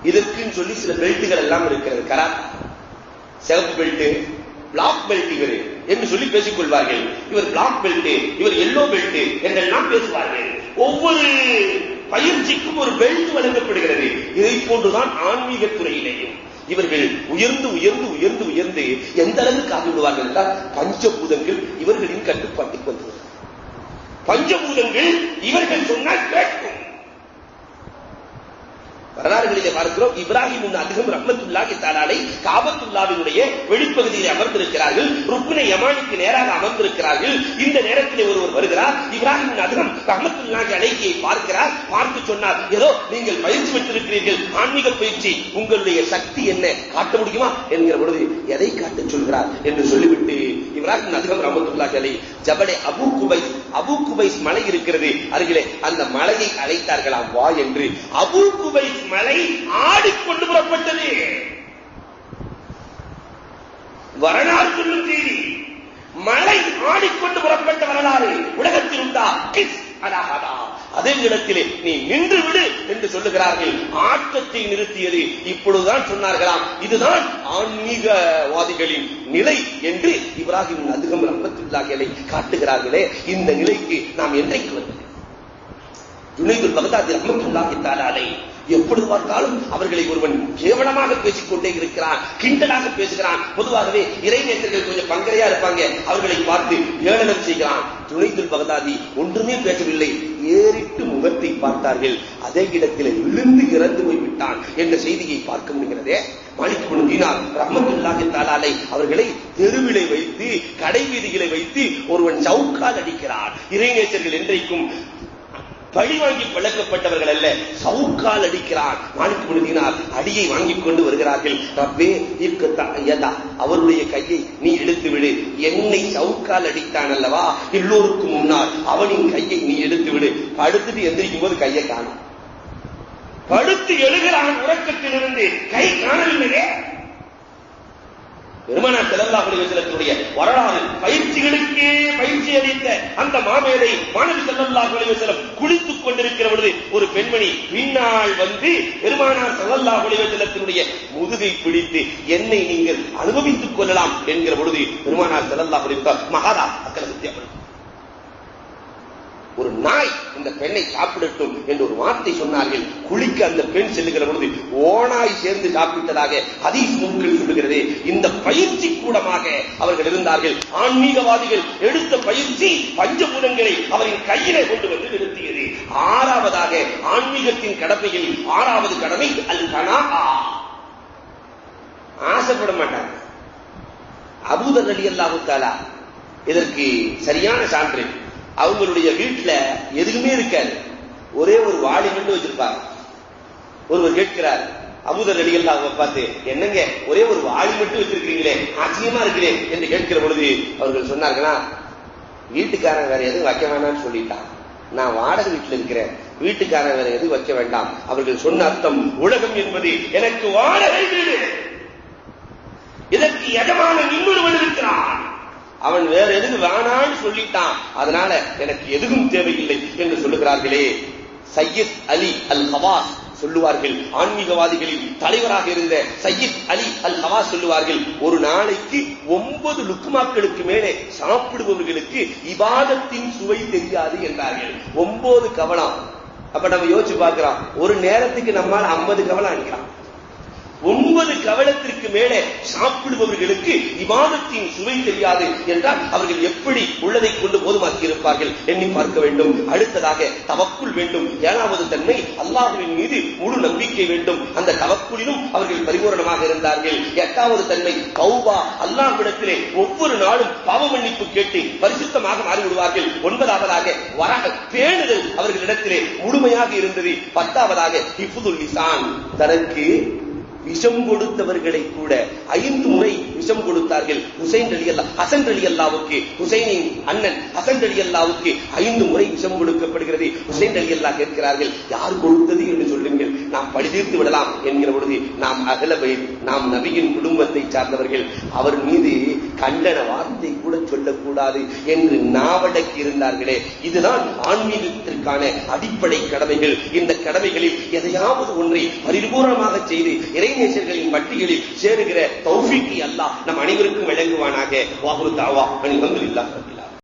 Speaker 1: இதற்குன்னு சொல்லி சில பெல்ட்டுகள் எல்லாம் இருக்கிறது. கராத்தே சிவப்பு பெல்ட், பிளாக் பெல்ட் இவர் என்று சொல்லி பேசிக் கொள்வார்கள். இவர் பிளாக் பெல்ட், இவர் எல்லோ பெல்ட் என்றெல்லாம் பேசுவார்கள். ஒவ்வொரு பயிற்சிக்கும் ஒரு பெல்ட் வழங்கப்படுகிறது. இதை போன்றுதான் ஆன்மீக துறையிலேயும் இவர்கள் உயர்ந்து உயர்ந்து உயர்ந்து உயர்ந்து எந்த அளவுக்கு ஆகிவிடுவார்கள் என்றால், பஞ்சபூதங்கள் இவர்களின் கட்டுப்பாட்டுக்கு வந்தது. பஞ்சபூதங்கள் இவர்கள் சொன்னால் கேட்கும். வரலாறுகளிலே பார்க்கிறோம், இப்ராஹிம் அதிகம் ரஹ்மத்துல்லாஹி தஆலா காபத்துல்லாஹ்வினுடைய வெளிப்பகுதியில் அமர்ந்திருக்கிறார்கள். ருக்னே யமானிக்கு நேராக அமர்ந்திருக்கிறார்கள். இந்த நேரத்தில் ஒருவர் வருகிறார். இப்ராஹிம் அதிகம் ரஹ்மத்துல்லாஹி அலைஹியை பார்க்கிறார். பார்த்து சொன்னார், ஏதோ நீங்கள் பயிற்சி பெற்றிருக்கிறீர்கள், ஆன்மீக பயிற்சி, உங்களுடைய சக்தி என்ன காட்ட முடியுமா என்கிற பொழுது, எதை காட்ட சொல்கிறார் என்று சொல்லிவிட்டு இப்ராஹிம் அதிகம் ரஹ்மத்துல்லாஹி அலைஹி ஜபலே அபூ குபைஸ் மலை இருக்கிறது அருகிலே, அந்த மலையை அழைத்தார்களாம் வா என்று. அபூ குபைஸ் மலை ஆடிக்கொண்டு புறப்பட்டது. வரலாறு சொல்லும் செய்தி, மலை ஆடிக்கொண்டு புறப்பட்ட வரலாறு உலகத்தில் உண்டா? அதே இடத்திலே நீ நின்று விடு என்று சொல்லுகிறார்கள். ஆட்டத்தை நிறுத்தியது. இப்பொழுதுதான் சொன்னார்களாம், இதுதான் ஆன்மீகவாதிகளின் நிலை என்று இப்ராஹிம் அதிகம் ரஹ்மத்துல்லாஹி அலைஹி காட்டுகிறார்களே. இந்த நிலைக்கு நாம் என்றைக்கு வந்தது? ஜுனைதுல் பக்தாதி ரஹ்மத்துல்லாஹி தஆலா அலைஹி எப்பொழுது பார்த்தாலும் அவர்களை ஒருவன் கேவலமாக பேசிக்கொண்டே இருக்கிறான், கிண்டலாக பேசுகிறான். பொதுவாகவே இறைநேசர்கள் கொஞ்சம் பங்கரையா இருப்பாங்க, அவர்களை பார்த்து ஏளனம் செய்கிறான். ஜுனைதுல் பக்தாதி ஒன்றுமே பேசவில்லை, ஏறிட்டு முகத்தை பார்த்தார்கள். அதே இடத்தில் விழுந்து இறந்து போய்விட்டான் என்ற செய்தியை பார்க்க முடிகிறதே. மாலிக் இப்னு தீனார் ரஹ்மத்துல்லாஹி தஆலா அலைஹி அவர்களை தெருவிலை வைத்து, கடை வீதிகளை வைத்து ஒருவன் சவுக்கால் அடிக்கிறான். இறைநேசர்கள் என்றைக்கும் பழி வாங்கி பழக்கப்பட்டவர்கள் அல்ல, சவுக்கால் அடிக்கிறான். மாலிக் இப்னு தீனார் அடியை வாங்கிக் கொண்டு வருகிறார்கள். ரப்பே இக்கத்தா, அவருடைய கையை நீ எடுத்து விடு. என்னை சவுக்கால் அடித்தான் அல்லவா, எல்லோருக்கும் முன்னால் அவனின் கையை நீ எடுத்து விடு. படுத்துட்டு எந்திரிக்கும் போது கையை காணும். படுத்து எழுகிறான் உறக்கத்திலிருந்து, கை காணவில்லையே. பெருமானார் ஸல்லல்லாஹு அலைஹி வஸல்லத்துடைய வரலாறு, பயிற்சிகளுக்கே பயிற்சி அளித்த அந்த மாமேதை மாணவி ஸல்லல்லாஹு அலைஹி வஸல்லம் குளித்துக் கொண்டிருக்கிற பொழுது ஒரு பெண்மணி பின்னால் வந்து பெருமானார் ஸல்லல்லாஹு அலைஹி வஸல்லத்துடைய முதுகை பிடித்து, என்னை நீங்கள் அனுபவித்துக் கொள்ளலாம் என்கிற பொழுது பெருமானார் ஸல்லல்லாஹு அலைஹி வஸல்லம் மகாதா அக்கலத்தியப்படும், ஒரு நாய் இந்த பெண்ணை சாப்பிடட்டும் என்று ஒரு வார்த்தை சொன்னார்கள். குளிக்க அந்த பெண் செல்லுகிற பொழுது ஓனாய் சேர்ந்து சாப்பிட்டதாக ஹதீஸ் நூல்கள் சொல்லுகிறது. இந்த பயிற்சி கூடமாக அவர்கள் இருந்தார்கள். ஆன்மீகவாதிகள் எடுத்த பயிற்சி பஞ்சபூதங்களை அவரின் கையிலே கொண்டு வந்து நிறுத்தியது. ஆறாவதாக ஆன்மீகத்தின் கடமையில் ஆறாவது கடமை அல் கனாஆ, ஆசைப்பட மாட்டாங்க. அபூதர் ரலியல்லாஹு தஆலா இதற்கு சரியான சான்று. அவங்களுடைய வீட்டுல எதுவுமே இருக்காது, ஒரே ஒரு வாளி மட்டும் வச்சிருப்பாங்க. ஒருவர் கேட்கிறார் அபூதர் ரலியல்லாஹு பார்த்து, என்னங்க ஒரே ஒரு வாளி மட்டும் வச்சிருக்கீங்களே, ஆச்சரியமா இருக்கிறேன் என்று கேட்கிற பொழுது அவர்கள் சொன்னார்களா, வீட்டுக்காரன் வேற எதுவும் வைக்க வேண்டாம்னு சொல்லிட்டான், நான் வாடகை வீட்டில் இருக்கிறேன், வீட்டுக்காரன் வேற எதுவும் வைக்க வேண்டாம். அவர்கள் சொன்ன அர்த்தம், உலகம் என்பது எனக்கு வாடகை வீடு, இதற்கு எஜமான இன்னொருவன் இருக்கிறான், அவன் வேற எதுவும் வேணான்னு சொல்லிட்டான், அதனால எனக்கு எதுவும் தேவையில்லை என்று சொல்லுகிறார்களே. சையத் அலி அல் ஹவாஸ் சொல்லுவார்கள், ஆன்மீகவாதிகளில் தலைவராக இருந்த சையத் அலி அல் ஹவாஸ் சொல்லுவார்கள், ஒரு நாளைக்கு 9 லுக்மாக்களுக்கு மேலே சாப்பிடுபவர்களுக்கு இபாதத்தின் சுவை தெரியாது என்றார்கள். 9 கவனம். அப்ப நம்ம யோசிச்சு பார்க்கிறோம், ஒரு நேரத்துக்கு நம்மால் 50 கவனம் அடிக்கலாம். 9 கவளத்திற்கு மேலே சாப்பிடுபவர்களுக்கு இபாதத்தின் சுவை தெரியாது என்றால் அவர்கள் எப்படி உள்ளதை கொண்டு போதுமாக்கி இருப்பார்கள் எண்ணி பார்க்க வேண்டும். அடுத்ததாக தவக்குள் வேண்டும். 7வது தன்மை அல்லாஹ்வின் மீது முழு நம்பிக்கை வேண்டும். அந்த தவக்குளிலும் அவர்கள் பரிபூரணமாக இருந்தார்கள். 8வது தன்மை தௌபா, அல்லாஹ்விடத்திலே ஒவ்வொரு நாளும் பாவ மன்னிப்பு கேட்டு பரிசுத்தமாக மாறிவிடுவார்கள். 9வதாக வரக பேணுதல் அவர்களிடத்திலே முழுமையாக இருந்தது. 10வதாக ஹிஃபுதுல் லிசான், தனக்கு விஷம் கொடுத்தவர்களை கூட 5 முறை விஷம் கொடுத்தார்கள். ஹசன் ரலியல்லாஹுவுக்கு, ஹுசைனின் அண்ணன் ஹசன் ரலியல்லாஹுவுக்கு 5 முறை விஷம் கொடுக்கப்படுகிறது. ஹுசைன் ரலியல்லாஹு கேட்கிறார்கள், யார் கொடுத்தது என்று சொல்லுங்கள், நாம் பழிதீர்த்து விடலாம் என்கிற பொழுது, நாம் அகலவை, நாம் நபியின் குடும்பத்தை சார்ந்தவர்கள், அவர் மீது கண்டன வார்த்தை கூட சொல்லக்கூடாது என்று நாவடக்கி இருந்தார்களே. இதுதான் ஆன்மீகத்திற்கான அடிப்படை கடமைகள். இந்த கடமைகளில் எதையாவது ஒன்றை பரிபூர்ணமாக செய்து இறைநேசர்களின் பட்டியலில் சேருகிற தௌஃபீக்கை அல்லாஹ் நம் அனைவருக்கும் வழங்குவானாக. வாஹுரு தாவா அல்ஹம்துலில்லாஹ்.